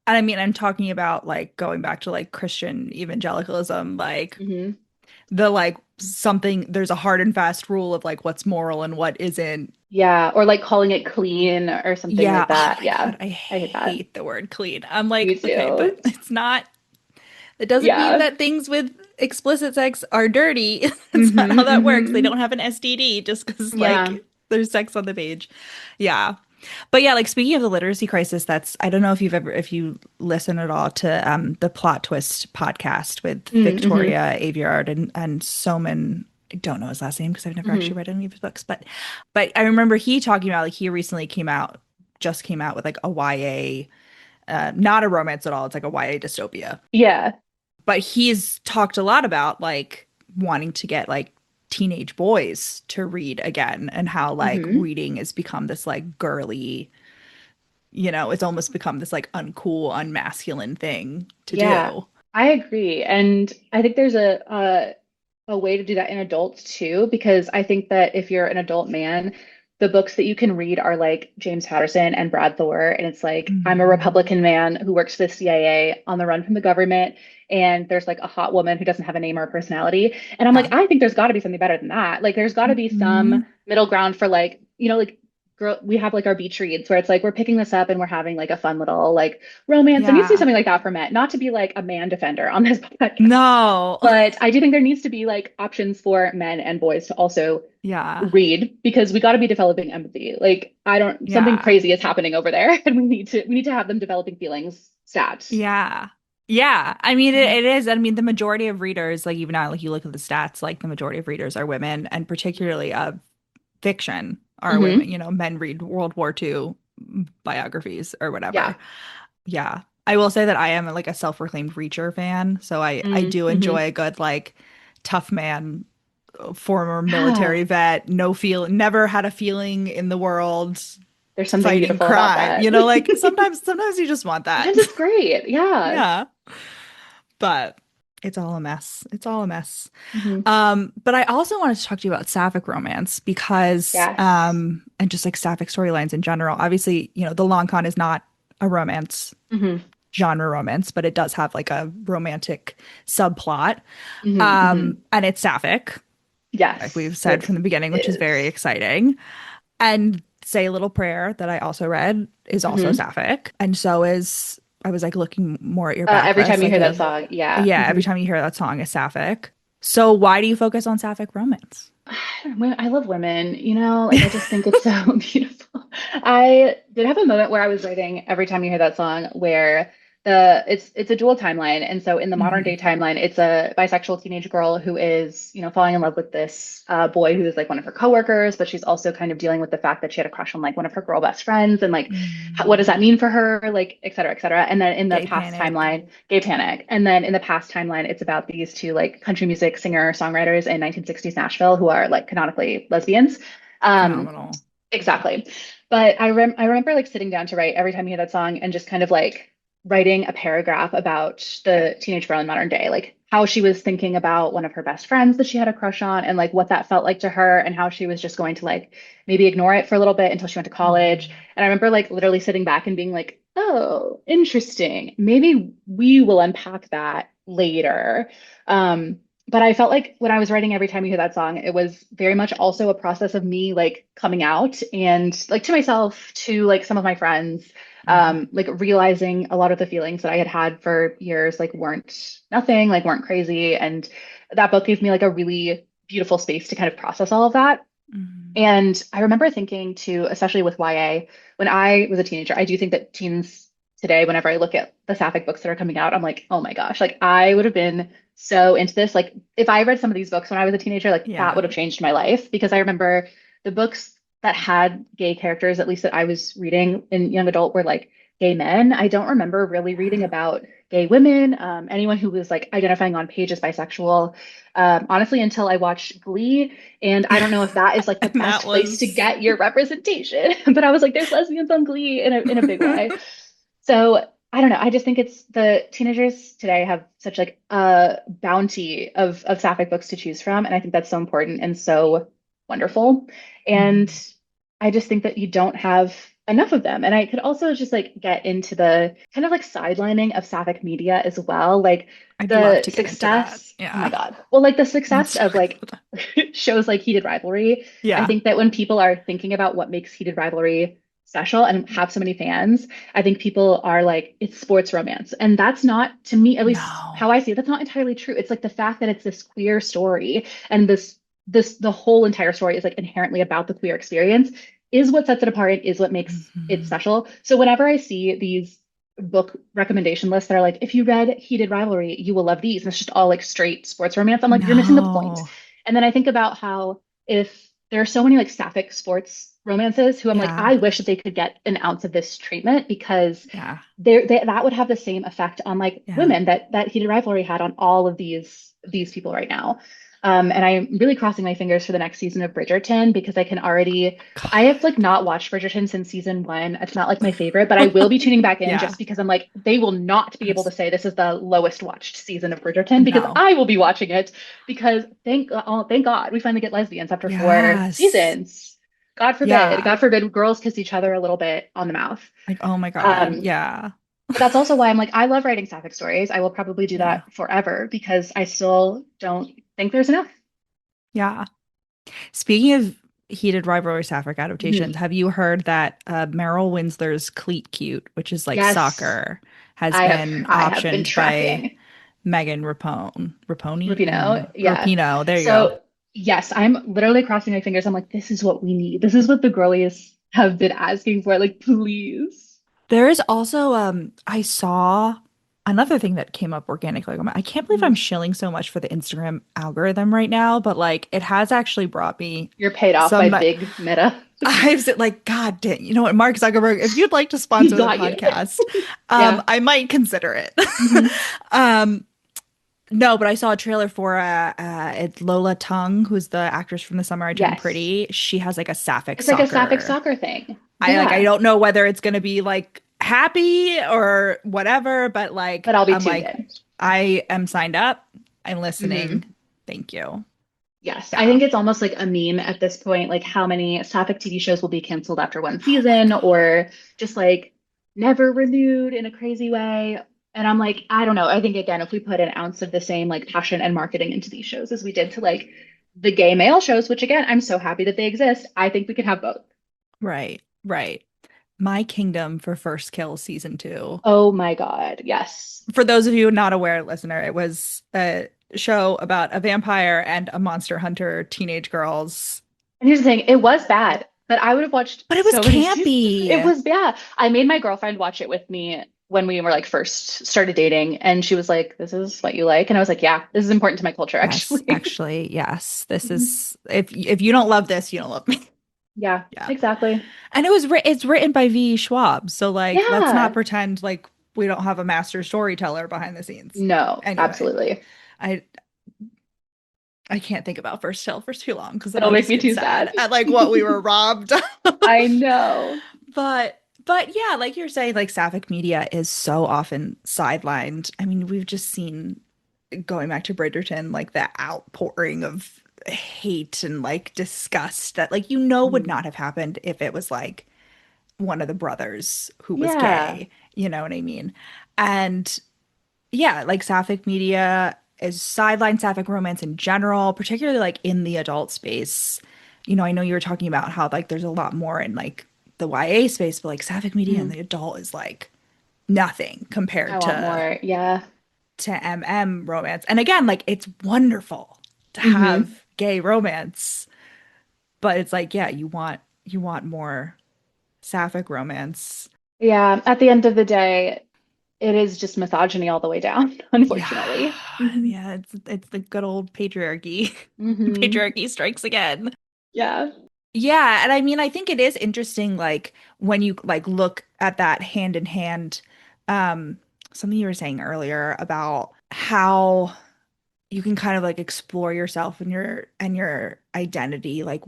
Speaker 1: And I mean, I'm talking about like going back to like Christian evangelicalism, like
Speaker 2: hmm
Speaker 1: the like something, there's a hard and fast rule of like what's moral and what isn't.
Speaker 2: Yeah, or like calling it clean or something
Speaker 1: Yeah.
Speaker 2: like
Speaker 1: Oh
Speaker 2: that.
Speaker 1: my
Speaker 2: Yeah,
Speaker 1: God. I
Speaker 2: I hate that.
Speaker 1: hate the word clean. I'm
Speaker 2: Me
Speaker 1: like, okay,
Speaker 2: too.
Speaker 1: but it's not, it doesn't mean
Speaker 2: Yeah.
Speaker 1: that things with explicit sex are dirty. That's not
Speaker 2: Mm-hmm.
Speaker 1: how that works. They
Speaker 2: Mm-hmm.
Speaker 1: don't have an STD just because
Speaker 2: Yeah.
Speaker 1: like there's sex on the page. Yeah. But yeah, like speaking of the literacy crisis, that's I don't know if you've ever if you listen at all to the Plot Twist podcast with
Speaker 2: Mm-hmm.
Speaker 1: Victoria Aveyard and Soman. I don't know his last name because I've never actually
Speaker 2: Mm-hmm.
Speaker 1: read any of his books, but I remember he talking about like he recently just came out with like a YA, not a romance at all. It's like a YA dystopia.
Speaker 2: Yeah.
Speaker 1: But he's talked a lot about like wanting to get like teenage boys to read again and how like
Speaker 2: Mm-hmm.
Speaker 1: reading has become this like girly, it's almost become this like uncool, unmasculine thing to
Speaker 2: Yeah.
Speaker 1: do.
Speaker 2: I agree. And I think there's a way to do that in adults too, because I think that if you're an adult man, the books that you can read are like James Patterson and Brad Thor. And it's like, I'm a
Speaker 1: Mhm.
Speaker 2: Republican man who works for the CIA on the run from the government. And there's like a hot woman who doesn't have a name or a personality. And I'm like,
Speaker 1: Yeah.
Speaker 2: I think there's got to be something better than that. Like, there's got to be some
Speaker 1: Mhm.
Speaker 2: middle ground for like, like, girl, we have like our beach reads where it's like we're picking this up and we're having like a fun little like romance. There needs to be
Speaker 1: Yeah.
Speaker 2: something like that for men, not to be like a man defender on this podcast.
Speaker 1: No.
Speaker 2: But I do think there needs to be like options for men and boys to also
Speaker 1: Yeah.
Speaker 2: read because we got to be developing empathy. Like I don't something
Speaker 1: Yeah.
Speaker 2: crazy is happening over there and we need to have them developing feelings stat.
Speaker 1: Yeah. Yeah. I mean, it,
Speaker 2: Mhm.
Speaker 1: it is. I mean, the majority of readers, like even now, like you look at the stats, like the majority of readers are women, and particularly of fiction are women.
Speaker 2: Mhm.
Speaker 1: Men read World War II biographies or whatever.
Speaker 2: Yeah.
Speaker 1: Yeah. I will say that I am like a self-proclaimed Reacher fan, so I do
Speaker 2: Mm-hmm.
Speaker 1: enjoy a good like tough man, former military
Speaker 2: Yeah.
Speaker 1: vet, no feel, never had a feeling in the world,
Speaker 2: There's something
Speaker 1: fighting
Speaker 2: beautiful about
Speaker 1: crime.
Speaker 2: that.
Speaker 1: Like sometimes you just want that.
Speaker 2: Sometimes it's great. Yeah.
Speaker 1: Yeah. But it's all a mess. It's all a mess.
Speaker 2: Hmm.
Speaker 1: But I also wanted to talk to you about sapphic romance because,
Speaker 2: Yes.
Speaker 1: and just like sapphic storylines in general. Obviously, the long con is not a romance
Speaker 2: Hmm.
Speaker 1: genre romance, but it does have like a romantic subplot.
Speaker 2: Hmm. Hmm.
Speaker 1: And it's sapphic, like we've
Speaker 2: Yes,
Speaker 1: said
Speaker 2: it
Speaker 1: from the beginning, which is very
Speaker 2: is.
Speaker 1: exciting. And Say a Little Prayer that I also read is also
Speaker 2: Hmm.
Speaker 1: sapphic. And so is I was like looking more at your
Speaker 2: Every
Speaker 1: backlist,
Speaker 2: time you
Speaker 1: like
Speaker 2: hear
Speaker 1: you
Speaker 2: that
Speaker 1: have,
Speaker 2: song, yeah.
Speaker 1: yeah,
Speaker 2: Hmm.
Speaker 1: every time you hear that song is sapphic. So why do you focus on sapphic romance?
Speaker 2: I don't know, I love women, like I just think it's so beautiful. I did have a moment where I was writing every time you hear that song where it's a dual timeline. And so in the modern day
Speaker 1: Hmm.
Speaker 2: timeline, it's a bisexual teenage girl who is, falling in love with this boy who is like one of her coworkers, but she's also kind of dealing with the fact that she had a crush on like one of her girl best friends and like what does that
Speaker 1: Mm.
Speaker 2: mean for her? Like, et cetera, et cetera. And then in the
Speaker 1: Gay
Speaker 2: past
Speaker 1: panic.
Speaker 2: timeline, gay panic. And then in the past timeline, it's about these two like country music singer songwriters in 1960s Nashville who are like canonically lesbians. Um,
Speaker 1: Phenomenal.
Speaker 2: exactly. But I remember like sitting down to write every time you hear that song and just kind of like writing a paragraph about the teenage girl in modern day, like how she was thinking about one of her best friends that she had a crush on and like what that felt like to her and how she was just going to like maybe ignore it for a little bit until she went to college.
Speaker 1: Mhm.
Speaker 2: And I remember like literally sitting back and being like, oh, interesting. Maybe we will unpack that later. But I felt like when I was writing every time you hear that song, it was very much also a process of me like coming out and like to myself, to like some of my friends,
Speaker 1: Mhm.
Speaker 2: like realizing a lot of the feelings that I had had for years like weren't nothing, like weren't crazy. And that book gave me like a really beautiful space to kind of process all of that.
Speaker 1: Mhm.
Speaker 2: And I remember thinking too, especially with YA, when I was a teenager, I do think that teens today, whenever I look at the sapphic books that are coming out, I'm like, oh my gosh, like I would have been so into this. Like if I read some of these books when I was a teenager, like that would
Speaker 1: Yeah.
Speaker 2: have changed my life because I remember the books that had gay characters, at least that I was reading in young adult, were like gay men. I don't remember really reading about gay women, anyone who was like identifying on page as bisexual. Honestly, until I watched Glee, and I don't know if that is like the
Speaker 1: And that
Speaker 2: best place to
Speaker 1: was
Speaker 2: get your representation, but I was like, there's lesbians on Glee in a big way. So I don't know. I just think it's the teenagers today have such like a bounty of sapphic books to choose from, and I think that's so important and so wonderful. And
Speaker 1: Mhm.
Speaker 2: I just think that you don't have. enough of them. And I could also just like get into the kind of like sidelining of sapphic media as well. Like
Speaker 1: I'd love
Speaker 2: the
Speaker 1: to get into that.
Speaker 2: success, oh my
Speaker 1: Yeah.
Speaker 2: God. Well, like the success
Speaker 1: Let's
Speaker 2: of
Speaker 1: talk
Speaker 2: like
Speaker 1: about that.
Speaker 2: shows like Heated Rivalry. I
Speaker 1: Yeah.
Speaker 2: think that when people are thinking about what makes Heated Rivalry special and have so many fans, I think people are like, it's sports romance. And that's not, to me, at least
Speaker 1: No.
Speaker 2: how I see it, that's not entirely true. It's like the fact that it's this queer story and the whole entire story is like inherently about the queer experience is what sets it apart and is what makes it
Speaker 1: Mhm.
Speaker 2: special. So whenever I see these book recommendation lists that are like, if you read Heated Rivalry, you will love these, and it's just all like straight sports romance, I'm like, you're missing the point.
Speaker 1: No.
Speaker 2: And then I think about how if there are so many like sapphic sports romances who I'm like,
Speaker 1: Yeah.
Speaker 2: I wish that they could get an ounce of this treatment because
Speaker 1: Yeah.
Speaker 2: that would have the same effect on like
Speaker 1: Yeah.
Speaker 2: women that Heated Rivalry had on all of these people right now. And I'm really crossing my fingers for the next season of Bridgerton because I can already I have like not watched Bridgerton since season one. It's not like my favorite, but I will be tuning back in
Speaker 1: Yeah.
Speaker 2: just because I'm like, they will not be able to
Speaker 1: Yes.
Speaker 2: say this is the lowest watched season of Bridgerton because
Speaker 1: No.
Speaker 2: I will be watching it because thank God we finally get lesbians after four
Speaker 1: Yes.
Speaker 2: seasons. God forbid,
Speaker 1: Yeah.
Speaker 2: God forbid girls kiss each other a little bit on the mouth.
Speaker 1: Like, oh my God.
Speaker 2: Um,
Speaker 1: Yeah.
Speaker 2: but that's also why I'm like, I love writing sapphic stories. I will probably do
Speaker 1: Yeah.
Speaker 2: that forever because I still don't think there's enough.
Speaker 1: Yeah. Speaking of heated rivalry Sapphic
Speaker 2: Mhm.
Speaker 1: adaptations, have you heard that Meryl Winsler's Cleat Cute, which is like
Speaker 2: Yes,
Speaker 1: soccer, has been
Speaker 2: I have been
Speaker 1: optioned by
Speaker 2: tracking.
Speaker 1: Megan Raponi? I don't
Speaker 2: Rupino,
Speaker 1: know.
Speaker 2: yeah.
Speaker 1: Rapino. There you go.
Speaker 2: So yes, I'm literally crossing my fingers. I'm like, this is what we need. This is what the girlies have been asking for. Like, please.
Speaker 1: There is also I saw another thing that came up organically. I can't believe I'm
Speaker 2: Mhm.
Speaker 1: shilling so much for the Instagram algorithm right now, but like it has actually brought me
Speaker 2: You're paid off by
Speaker 1: some
Speaker 2: big meta.
Speaker 1: I've said like, God dang, you know what, Mark Zuckerberg, if you'd like to
Speaker 2: He's
Speaker 1: sponsor the
Speaker 2: got you.
Speaker 1: podcast,
Speaker 2: Yeah.
Speaker 1: I might consider it.
Speaker 2: Hmm.
Speaker 1: um, no, but I saw a trailer for it's Lola Tung, who's the actress from The Summer I Turned
Speaker 2: Yes.
Speaker 1: Pretty. She has like a sapphic
Speaker 2: It's like a sapphic
Speaker 1: soccer.
Speaker 2: soccer thing.
Speaker 1: I
Speaker 2: Yeah.
Speaker 1: don't know whether it's gonna be like happy or whatever, but like
Speaker 2: But I'll be
Speaker 1: I'm
Speaker 2: tuned
Speaker 1: like
Speaker 2: in.
Speaker 1: I am signed up. I'm
Speaker 2: Hmm.
Speaker 1: listening. Thank you.
Speaker 2: Yes, I
Speaker 1: Yeah.
Speaker 2: think it's almost like a meme at this point, like how many sapphic TV shows will be canceled after one
Speaker 1: Oh my
Speaker 2: season
Speaker 1: God.
Speaker 2: or just like never renewed in a crazy way. And I'm like, I don't know. I think again, if we put an ounce of the same like passion and marketing into these shows as we did to like the gay male shows, which again, I'm so happy that they exist. I think we could have both.
Speaker 1: Right, right. My Kingdom for First Kill season two.
Speaker 2: Oh my God. Yes.
Speaker 1: For those of you not aware, listener, it was a show about a vampire and a monster hunter teenage girls.
Speaker 2: And here's the thing, it was bad, but I would have watched
Speaker 1: But it was
Speaker 2: so many seasons. It
Speaker 1: campy.
Speaker 2: was bad. I made my girlfriend watch it with me when we were like first started dating, and she was like, "This is what you like," and I was like, "Yeah, this is important to my culture,
Speaker 1: Yes,
Speaker 2: actually."
Speaker 1: actually, yes. This
Speaker 2: Mhm.
Speaker 1: is if you don't love this, you don't love me.
Speaker 2: Yeah,
Speaker 1: Yeah.
Speaker 2: exactly.
Speaker 1: And it's written by V. Schwab. So like let's not
Speaker 2: Yeah.
Speaker 1: pretend like we don't have a master storyteller behind the scenes.
Speaker 2: No,
Speaker 1: Anyway,
Speaker 2: absolutely.
Speaker 1: I I can't think about First Kill for too long because then
Speaker 2: It'll
Speaker 1: I'll
Speaker 2: make
Speaker 1: just
Speaker 2: me
Speaker 1: get
Speaker 2: too
Speaker 1: sad
Speaker 2: sad.
Speaker 1: at like what we were robbed.
Speaker 2: I know.
Speaker 1: But yeah, like you're saying, like sapphic media is so often sidelined. I mean, we've just seen going back to Bridgerton, like the outpouring of hate and like disgust that like would
Speaker 2: Mhm.
Speaker 1: not have happened if it was like one of the brothers who was
Speaker 2: Yeah.
Speaker 1: gay. You know what I mean? And yeah, like sapphic media is sideline sapphic romance in general, particularly like in the adult space. I know you were talking about how like there's a lot more in like the YA space, but like sapphic media in
Speaker 2: Mhm.
Speaker 1: the adult is like nothing
Speaker 2: I
Speaker 1: compared
Speaker 2: want more. Yeah.
Speaker 1: to romance. And again, like it's wonderful to
Speaker 2: Hmm.
Speaker 1: have gay romance, but it's like, yeah, you want more sapphic romance.
Speaker 2: Yeah. At the end of the day, it is just misogyny all the way down,
Speaker 1: Yeah.
Speaker 2: unfortunately. Hmm.
Speaker 1: Yeah, it's the good old patriarchy.
Speaker 2: Hmm.
Speaker 1: Patriarchy strikes again.
Speaker 2: Yeah.
Speaker 1: Yeah, and I mean, I think it is interesting, like when you like look at that hand in hand, um, something you were saying earlier about how you can kind of like explore yourself and your identity, like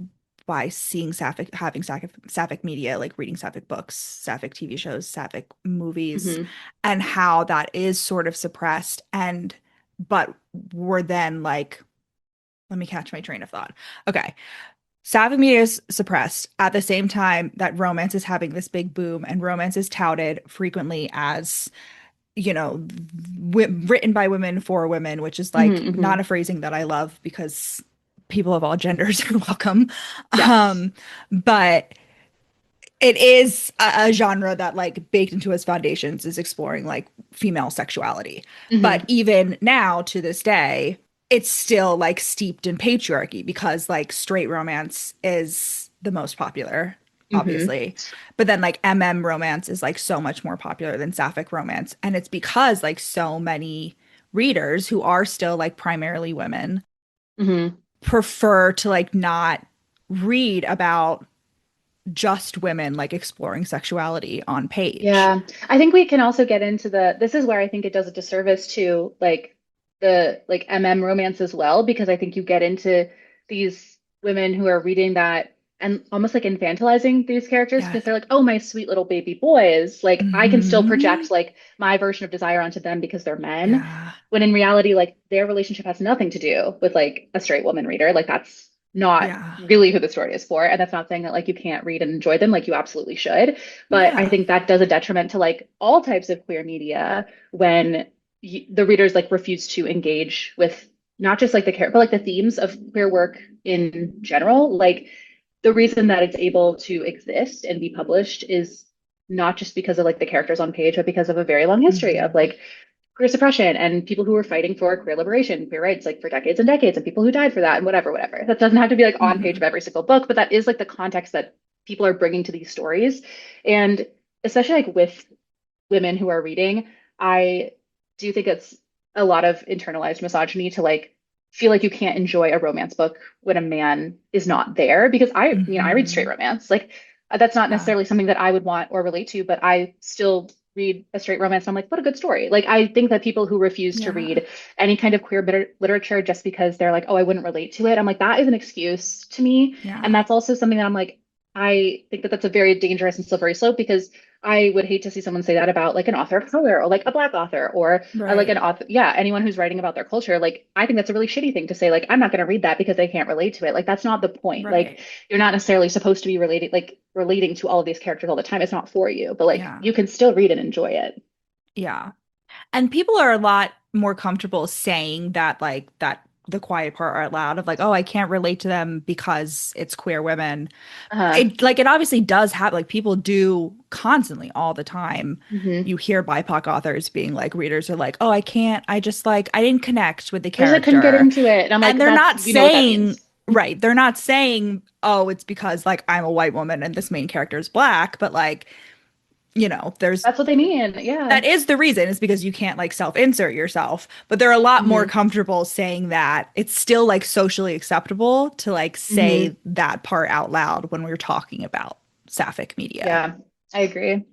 Speaker 1: by seeing sapphic, having sapphic media, like reading sapphic books, sapphic TV shows, sapphic movies,
Speaker 2: Hmm.
Speaker 1: and how that is sort of suppressed, and but we're then like, let me catch my train of thought. Okay. sapphic media is suppressed at the same time that romance is having this big boom, and romance is touted frequently as, you know, written by women for women, which is like
Speaker 2: Hmm. Hmm.
Speaker 1: not a phrasing that I love because people of all genders are welcome.
Speaker 2: Yes.
Speaker 1: But it is a genre that like baked into its foundations is exploring like female sexuality. But
Speaker 2: Hmm.
Speaker 1: even now to this day, it's still like steeped in patriarchy because like straight romance is the most popular,
Speaker 2: Hmm.
Speaker 1: obviously. But then like romance is like so much more popular than sapphic romance. And it's because like so many readers who are still like primarily women
Speaker 2: Hmm.
Speaker 1: prefer to like not read about just women like exploring sexuality on page.
Speaker 2: Yeah, I think we can also get into this is where I think it does a disservice to like the like romance as well, because I think you get into these women who are reading that and almost like infantilizing these characters
Speaker 1: Yeah.
Speaker 2: because they're like, oh, my sweet little baby boys. Like I can still
Speaker 1: Hmm.
Speaker 2: project like my version of desire onto them because they're men.
Speaker 1: Yeah.
Speaker 2: When in reality, like their relationship has nothing to do with like a straight woman reader. Like that's not
Speaker 1: Yeah.
Speaker 2: really who the story is for. And that's not saying that like you can't read and enjoy them, like you absolutely should. But I
Speaker 1: Yeah.
Speaker 2: think that does a detriment to like all types of queer media when the readers like refuse to engage with not just like the character, but like the themes of queer work in general. Like the reason that it's able to exist and be published is not just because of like the characters on page, but because of a very long history of
Speaker 1: Hmm.
Speaker 2: like queer suppression and people who were fighting for queer liberation, queer rights, like for decades and decades, and people who died for that and whatever, whatever. That doesn't have to be like on page
Speaker 1: Hmm.
Speaker 2: of every single book, but that is like the context that people are bringing to these stories. And especially like with women who are reading, I do think it's a lot of internalized misogyny to like feel like you can't enjoy a romance book when a man is not there because I read straight
Speaker 1: Hmm.
Speaker 2: romance. Like that's not
Speaker 1: Yeah.
Speaker 2: necessarily something that I would want or relate to, but I still read a straight romance and I'm like, what a good story. Like I think that people who refuse to
Speaker 1: Yeah.
Speaker 2: read any kind of queer literature just because they're like, oh, I wouldn't relate to it. I'm like, that is an excuse to me. And
Speaker 1: Yeah.
Speaker 2: that's also something that I'm like, I think that that's a very dangerous and slippery slope because I would hate to see someone say that about like an author of color or like a black author or like
Speaker 1: Right.
Speaker 2: an author, yeah, anyone who's writing about their culture. Like, I think that's a really shitty thing to say. Like, I'm not going to read that because they can't relate to it. Like, that's not the point. Like,
Speaker 1: Right.
Speaker 2: you're not necessarily supposed to be related, like relating to all of these characters all the time. It's not for you, but like,
Speaker 1: Yeah.
Speaker 2: you can still read and enjoy it.
Speaker 1: Yeah. And people are a lot more comfortable saying that, like, that the quiet part out loud of like, oh, I can't relate to them because it's queer women.
Speaker 2: Uh,
Speaker 1: It obviously does have like people do constantly all the time.
Speaker 2: hmm
Speaker 1: You hear BIPOC authors being like, readers are like, oh, I can't, I just like, I didn't connect with the
Speaker 2: I just like, couldn't get
Speaker 1: character.
Speaker 2: into it. And I'm
Speaker 1: And
Speaker 2: like,
Speaker 1: they're
Speaker 2: that's,
Speaker 1: not
Speaker 2: we know what that
Speaker 1: saying,
Speaker 2: means.
Speaker 1: right, they're not saying, oh, it's because like I'm a white woman and this main character is black, but like, there's
Speaker 2: That's what they mean. Yeah.
Speaker 1: that is the reason is because you can't like self-insert yourself, but they're a lot more
Speaker 2: Hmm.
Speaker 1: comfortable saying that it's still like socially acceptable to like say
Speaker 2: Hmm.
Speaker 1: that part out loud when we're talking about sapphic media.
Speaker 2: Yeah, I agree.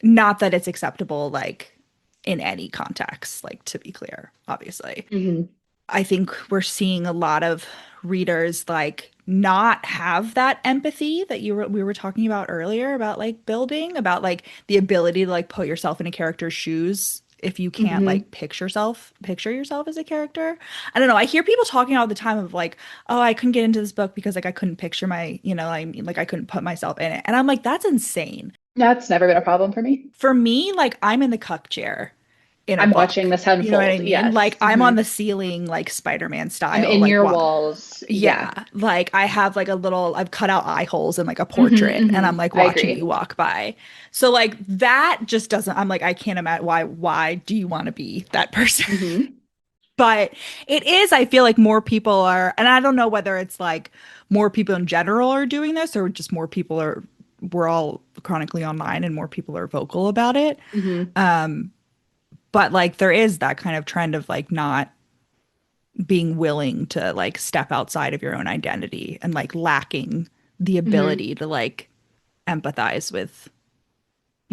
Speaker 1: Not that it's acceptable like in any context, like to be clear, obviously.
Speaker 2: Hmm.
Speaker 1: I think we're seeing a lot of readers like not have that empathy that we were talking about earlier about like building about like the ability to like put yourself in a character's shoes if you can't
Speaker 2: Hmm.
Speaker 1: like picture yourself as a character. I don't know. I hear people talking all the time of like, oh, I couldn't get into this book because like I couldn't picture I mean like I couldn't put myself in it. And I'm like, that's insane.
Speaker 2: That's never been a problem for me.
Speaker 1: For me, like I'm in the cuck chair in a
Speaker 2: I'm
Speaker 1: book.
Speaker 2: watching this
Speaker 1: You know what I
Speaker 2: unfold.
Speaker 1: mean? Like
Speaker 2: Yes.
Speaker 1: I'm
Speaker 2: Hmm.
Speaker 1: on the ceiling, like Spider-Man
Speaker 2: I'm
Speaker 1: style,
Speaker 2: in
Speaker 1: like
Speaker 2: your
Speaker 1: what?
Speaker 2: walls. Yeah.
Speaker 1: Yeah, like I have like I've cut out eye holes in like a
Speaker 2: Hmm.
Speaker 1: portrait, and
Speaker 2: Hmm.
Speaker 1: I'm like
Speaker 2: I
Speaker 1: watching you
Speaker 2: agree.
Speaker 1: walk by. So like that just doesn't. I'm like I can't imagine why do you want to be that person?
Speaker 2: Hmm.
Speaker 1: But it is. I feel like more people are, and I don't know whether it's like more people in general are doing this, or just more people are. We're all chronically online, and more people are vocal about it.
Speaker 2: Hmm.
Speaker 1: But like there is that kind of trend of like not being willing to like step outside of your own identity and like lacking the
Speaker 2: Hmm.
Speaker 1: ability to like empathize with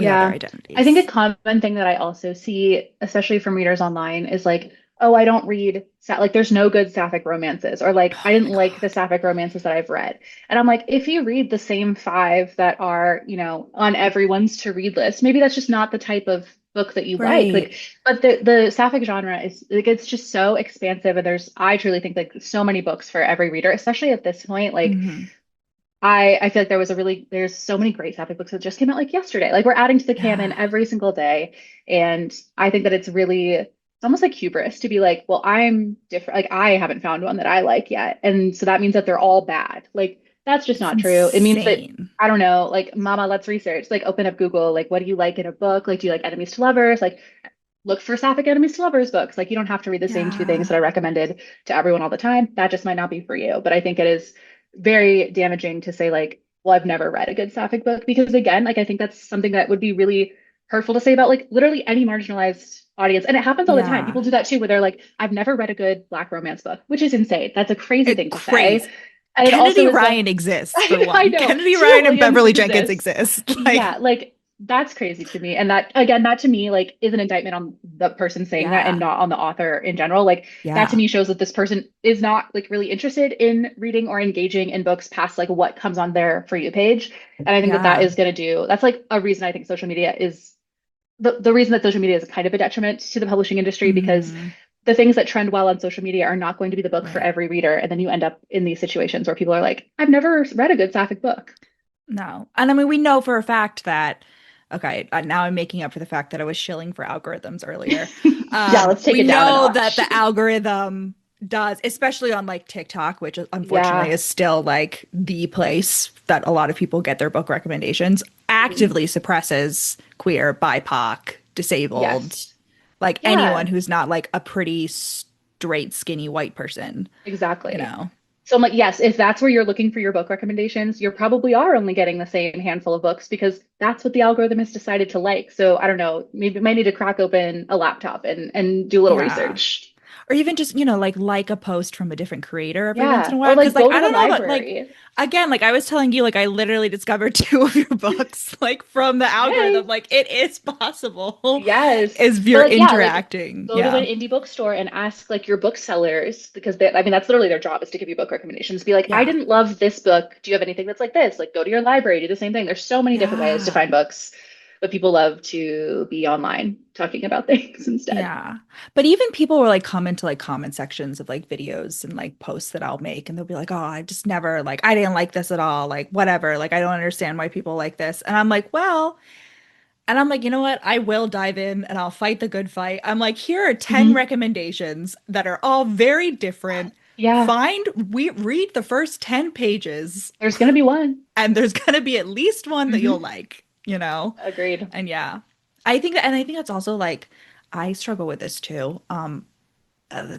Speaker 1: other
Speaker 2: Yeah. I think a
Speaker 1: identities.
Speaker 2: common thing that I also see, especially from readers online, is like, oh, I don't read like there's no good sapphic romances, or like I
Speaker 1: Oh
Speaker 2: didn't
Speaker 1: my
Speaker 2: like the
Speaker 1: God.
Speaker 2: sapphic romances that I've read. And I'm like, if you read the same five that are, on everyone's to read list, maybe that's just not the type of book that you like.
Speaker 1: Right.
Speaker 2: Like, but the sapphic genre is like it's just so expansive, and I truly think like so many books for every reader, especially at this point. Like
Speaker 1: Hmm.
Speaker 2: I feel like there's so many great sapphic books that just came out like yesterday. Like we're adding to the canon
Speaker 1: Yeah.
Speaker 2: every single day. And I think that it's almost like hubris to be like, well, I'm different. Like I haven't found one that I like yet. And so that means that they're all bad. Like that's just
Speaker 1: It's
Speaker 2: not true. It means that,
Speaker 1: insane.
Speaker 2: I don't know, like mama, let's research. Like open up Google. Like what do you like in a book? Like do you like enemies to lovers? Like look for sapphic enemies to lovers books. Like you don't have to read the same two things
Speaker 1: Yeah.
Speaker 2: that I recommended to everyone all the time. That just might not be for you. But I think it is very damaging to say like, well, I've never read a good sapphic book because again, like I think that's something that would be really hurtful to say about like literally any marginalized audience. And it happens all the time.
Speaker 1: Yeah.
Speaker 2: People do that too, where they're like, I've never read a good Black romance book, which is insane. That's a crazy
Speaker 1: It
Speaker 2: thing to say.
Speaker 1: crazy.
Speaker 2: And it also
Speaker 1: Kennedy
Speaker 2: is like,
Speaker 1: Ryan exists for
Speaker 2: I
Speaker 1: one.
Speaker 2: know,
Speaker 1: Kennedy
Speaker 2: Tia
Speaker 1: Ryan and
Speaker 2: Williams
Speaker 1: Beverly Jenkins
Speaker 2: exists.
Speaker 1: exist. Like,
Speaker 2: Yeah, like that's crazy to me. And that again, that to me like is an indictment on the person saying that and
Speaker 1: yeah.
Speaker 2: not on the author in general. Like that to
Speaker 1: Yeah.
Speaker 2: me shows that this person is not like really interested in reading or engaging in books past like what comes on their For You page. And I think that that
Speaker 1: Yeah.
Speaker 2: is going to do, that's like a reason I think social media is the reason that social media is kind of a detriment to the publishing industry because
Speaker 1: Hmm.
Speaker 2: the things that trend well on social media are not going to be the book for
Speaker 1: Right.
Speaker 2: every reader. And then you end up in these situations where people are like, I've never read a good sapphic book.
Speaker 1: No. And I mean, we know for a fact that, okay, now I'm making up for the fact that I was shilling for algorithms earlier.
Speaker 2: Yeah, let's take
Speaker 1: We
Speaker 2: it down a
Speaker 1: know that
Speaker 2: notch.
Speaker 1: the algorithm does, especially on like TikTok, which unfortunately
Speaker 2: Yeah.
Speaker 1: is still like the place that a lot of people get their book recommendations,
Speaker 2: Mhm.
Speaker 1: actively suppresses queer, BIPOC, disabled,
Speaker 2: Yes.
Speaker 1: like anyone
Speaker 2: Yeah,
Speaker 1: who's not like a pretty straight, skinny white person, you
Speaker 2: exactly.
Speaker 1: know?
Speaker 2: So I'm like, yes, if that's where you're looking for your book recommendations, you probably are only getting the same handful of books because that's what the algorithm has decided to like. So I don't know, maybe might need to crack open a laptop and do a little
Speaker 1: Yeah.
Speaker 2: research.
Speaker 1: Or even just, like a post from a different creator every once in
Speaker 2: Yeah.
Speaker 1: a
Speaker 2: Or
Speaker 1: while. Cause
Speaker 2: like
Speaker 1: like
Speaker 2: go to
Speaker 1: I
Speaker 2: the
Speaker 1: don't know, but like
Speaker 2: library.
Speaker 1: again, like I was telling you, like I literally discovered two of your books like from the
Speaker 2: Yay.
Speaker 1: algorithm. Like it is possible
Speaker 2: Yes.
Speaker 1: if
Speaker 2: But
Speaker 1: you're
Speaker 2: like, yeah, like
Speaker 1: interacting.
Speaker 2: go to an
Speaker 1: Yeah.
Speaker 2: indie bookstore and ask like your booksellers because they, I mean, that's literally their job is to give you book recommendations. Be like, I
Speaker 1: Yeah.
Speaker 2: didn't love this book. Do you have anything that's like this? Like go to your library, do the same thing. There's so many different ways to
Speaker 1: Yeah.
Speaker 2: find books, but people love to be online talking about things instead.
Speaker 1: Yeah. But even people will like come into like comment sections of like videos and like posts that I'll make and they'll be like, "Oh, I just never like I didn't like this at all. Like whatever. Like I don't understand why people like this." And I'm like, "Well, and I'm like, you know what? I will dive in and I'll fight the good fight. I'm like, here are 10
Speaker 2: Hmm.
Speaker 1: recommendations that are all very different.
Speaker 2: Yeah,
Speaker 1: We read the first 10 pages,
Speaker 2: there's gonna be one.
Speaker 1: and there's gonna be at least one that you'll
Speaker 2: Hmm.
Speaker 1: like, you know?
Speaker 2: Agreed.
Speaker 1: And yeah. I think that's also like I struggle with this too.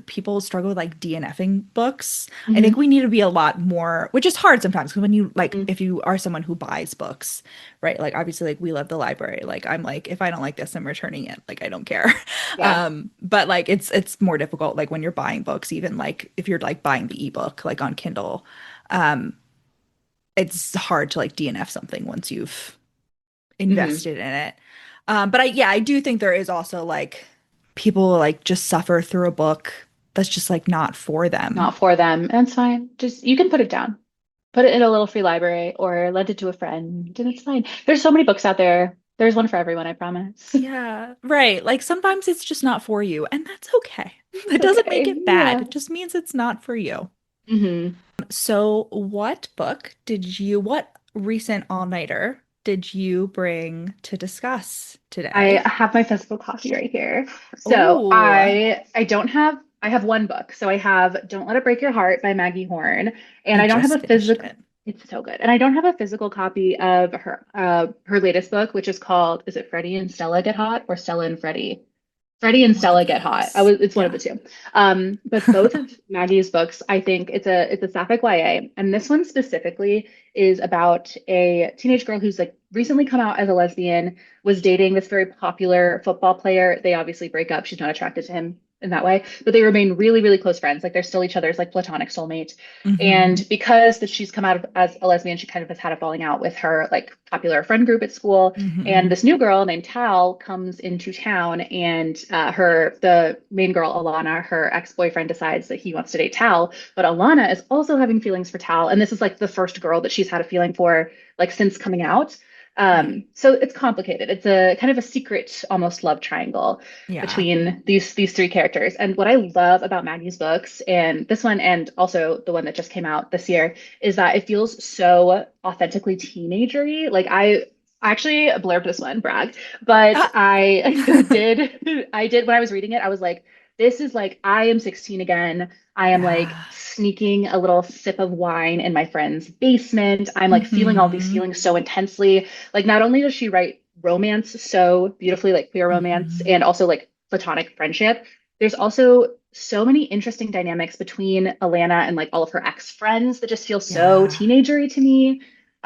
Speaker 1: People struggle with like DNFing books. I think
Speaker 2: Hmm.
Speaker 1: we need to be a lot more, which is hard sometimes because when you like,
Speaker 2: Hmm.
Speaker 1: if you are someone who buys books, right? Like obviously, like we love the library. Like I'm like, if I don't like this, I'm returning it. Like I don't care.
Speaker 2: Yeah.
Speaker 1: But like it's more difficult like when you're buying books, even like if you're like buying the ebook like on Kindle, um, it's hard to like DNF something once you've
Speaker 2: Hmm.
Speaker 1: invested in it. But I do think there is also like people like just suffer through a book that's just like not for them.
Speaker 2: Not for them. And it's fine. Just you can put it down. Put it in a little free library or lend it to a friend, and it's fine. There's so many books out there. There's one for everyone, I promise.
Speaker 1: Yeah, right. Like sometimes it's just not for you, and that's okay.
Speaker 2: It's
Speaker 1: That doesn't make
Speaker 2: okay.
Speaker 1: it bad.
Speaker 2: Yeah.
Speaker 1: It just means it's not for you.
Speaker 2: Hmm.
Speaker 1: So, what recent all-nighter did you bring to discuss
Speaker 2: I
Speaker 1: today?
Speaker 2: have my physical copy right here. So
Speaker 1: Oh,
Speaker 2: I don't have I have one book. So I have Don't Let It Break Your Heart by Maggie Horn, and
Speaker 1: I
Speaker 2: I don't have
Speaker 1: just
Speaker 2: a
Speaker 1: finished
Speaker 2: physical
Speaker 1: it.
Speaker 2: it's so good. And I don't have a physical copy of her latest book, which is called, is it Freddie and Stella Get Hot or Stella and Freddie? Freddie and
Speaker 1: One of
Speaker 2: Stella Get Hot.
Speaker 1: those.
Speaker 2: It's one of the
Speaker 1: Yeah.
Speaker 2: two. But both of Maggie's books, I think it's a sapphic YA, and this one specifically is about a teenage girl who's like recently come out as a lesbian, was dating this very popular football player. They obviously break up. She's not attracted to him in that way, but they remain really, really close friends. Like they're still each other's like platonic soulmate.
Speaker 1: Hmm.
Speaker 2: And because that she's come out as a lesbian, she kind of has had a falling out with her like popular friend group at school, and
Speaker 1: Hmm.
Speaker 2: this new girl named Tal comes into town, and the main girl, Alana, her ex-boyfriend decides that he wants to date Tal, but Alana is also having feelings for Tal. And this is like the first girl that she's had a feeling for, like since coming out.
Speaker 1: Right.
Speaker 2: So it's complicated. It's a kind of a secret, almost love triangle
Speaker 1: Yeah.
Speaker 2: between these three characters. And what I love about Maggie's books, and this one, and also the one that just came out this year, is that it feels so authentically teenagery. Like I actually blurbed this one, brag, but
Speaker 1: Ah.
Speaker 2: I I did when I was reading it, I was like, this is like I am 16 again. I am like
Speaker 1: Yeah.
Speaker 2: sneaking a little sip of wine in my friend's basement. I'm like feeling all these
Speaker 1: Hmm.
Speaker 2: feelings so intensely. Like not only does she write romance so beautifully, like queer romance
Speaker 1: Hmm.
Speaker 2: and also like platonic friendship, there's also so many interesting dynamics between Alana and like all of her ex-friends that just feel so
Speaker 1: Yeah.
Speaker 2: teenagery to me.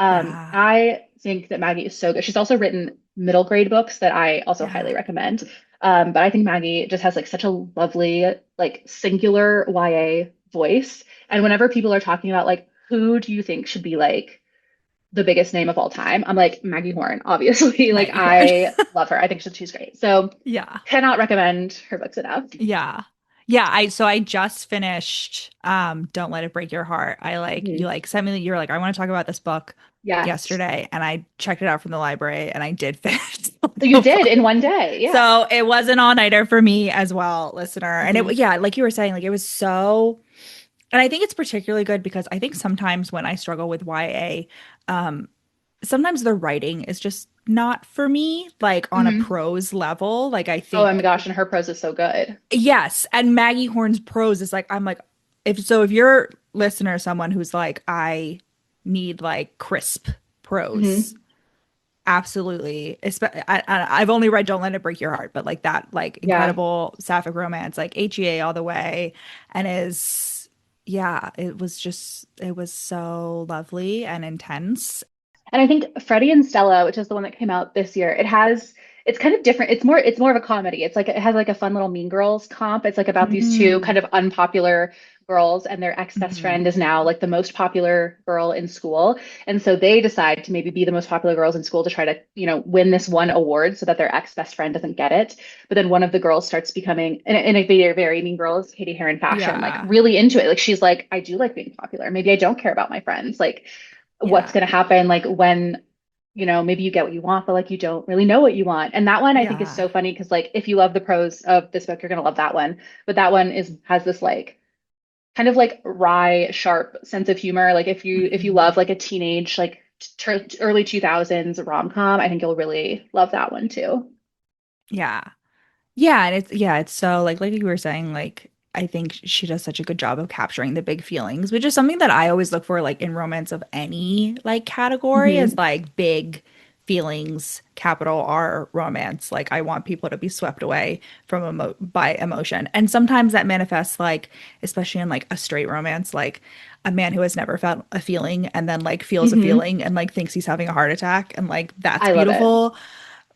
Speaker 1: Yeah.
Speaker 2: I think that Maggie is so good. She's also written middle grade books that I also
Speaker 1: Yeah.
Speaker 2: highly recommend. But I think Maggie just has like such a lovely, like singular YA voice. And whenever people are talking about like who do you think should be like the biggest name of all time, I'm like Maggie Horn, obviously. Like
Speaker 1: Maggie Horn.
Speaker 2: I love her. I think she's great. So
Speaker 1: Yeah.
Speaker 2: cannot recommend her books enough.
Speaker 1: Yeah. Yeah, I just finished Don't Let It Break Your Heart. I like you
Speaker 2: Mhm.
Speaker 1: like sent me you're like I want to talk about this book
Speaker 2: Yes.
Speaker 1: yesterday and I checked it out from the library and I did finish
Speaker 2: So you
Speaker 1: the
Speaker 2: did
Speaker 1: book.
Speaker 2: in one day. Yeah.
Speaker 1: So it was an all-nighter for me as well, listener. And it
Speaker 2: Hmm.
Speaker 1: yeah, like you were saying, like it was so and I think it's particularly good because I think sometimes when I struggle with YA, um, sometimes the writing is just not for me, like on a
Speaker 2: Hmm.
Speaker 1: prose level. Like I
Speaker 2: Oh my
Speaker 1: think
Speaker 2: gosh, and her prose is so good.
Speaker 1: yes, and Maggie Horn's prose is like I'm like if you're listener someone who's like I need like crisp prose,
Speaker 2: Hmm.
Speaker 1: absolutely. I've only read Don't Let It Break Your Heart, but like that like
Speaker 2: Yeah.
Speaker 1: incredible sapphic romance, like HEA all the way, and is yeah, it was so lovely and intense.
Speaker 2: And I think Freddie and Stella, which is the one that came out this year, it's kind of different. It's more of a comedy. It's like it has like a fun little Mean Girls comp. It's like about these two
Speaker 1: Mm.
Speaker 2: kind of unpopular girls and their ex-best
Speaker 1: Hmm.
Speaker 2: friend is now like the most popular girl in school. And so they decide to maybe be the most popular girls in school to try to, win this one award so that their ex-best friend doesn't get it. But then one of the girls starts becoming in a very, very Mean Girls, Katie Heron fashion, like
Speaker 1: Yeah,
Speaker 2: really into it. Like she's like, I do like being popular. Maybe I don't care about my friends. Like what's
Speaker 1: yeah,
Speaker 2: going to happen like when maybe you get what you want but like you don't really know what you want, and that one I think is
Speaker 1: yeah,
Speaker 2: so funny because like if you love the prose of this book you're going to love that one, but that one is has this like kind of like wry sharp sense of humor. Like if you
Speaker 1: hmm,
Speaker 2: love like a teenage like early 2000s rom-com, I think you'll really love that one too.
Speaker 1: yeah. Yeah, and it's so like you were saying, like I think she does such a good job of capturing the big feelings, which is something that I always look for like in romance of any like category is
Speaker 2: Hmm.
Speaker 1: like big feelings, capital R romance. Like I want people to be swept away from by emotion. And sometimes that manifests like especially in like a straight romance, like a man who has never felt a feeling and then like feels a
Speaker 2: Hmm.
Speaker 1: feeling and like thinks he's having a heart attack and like that's
Speaker 2: I love it.
Speaker 1: beautiful.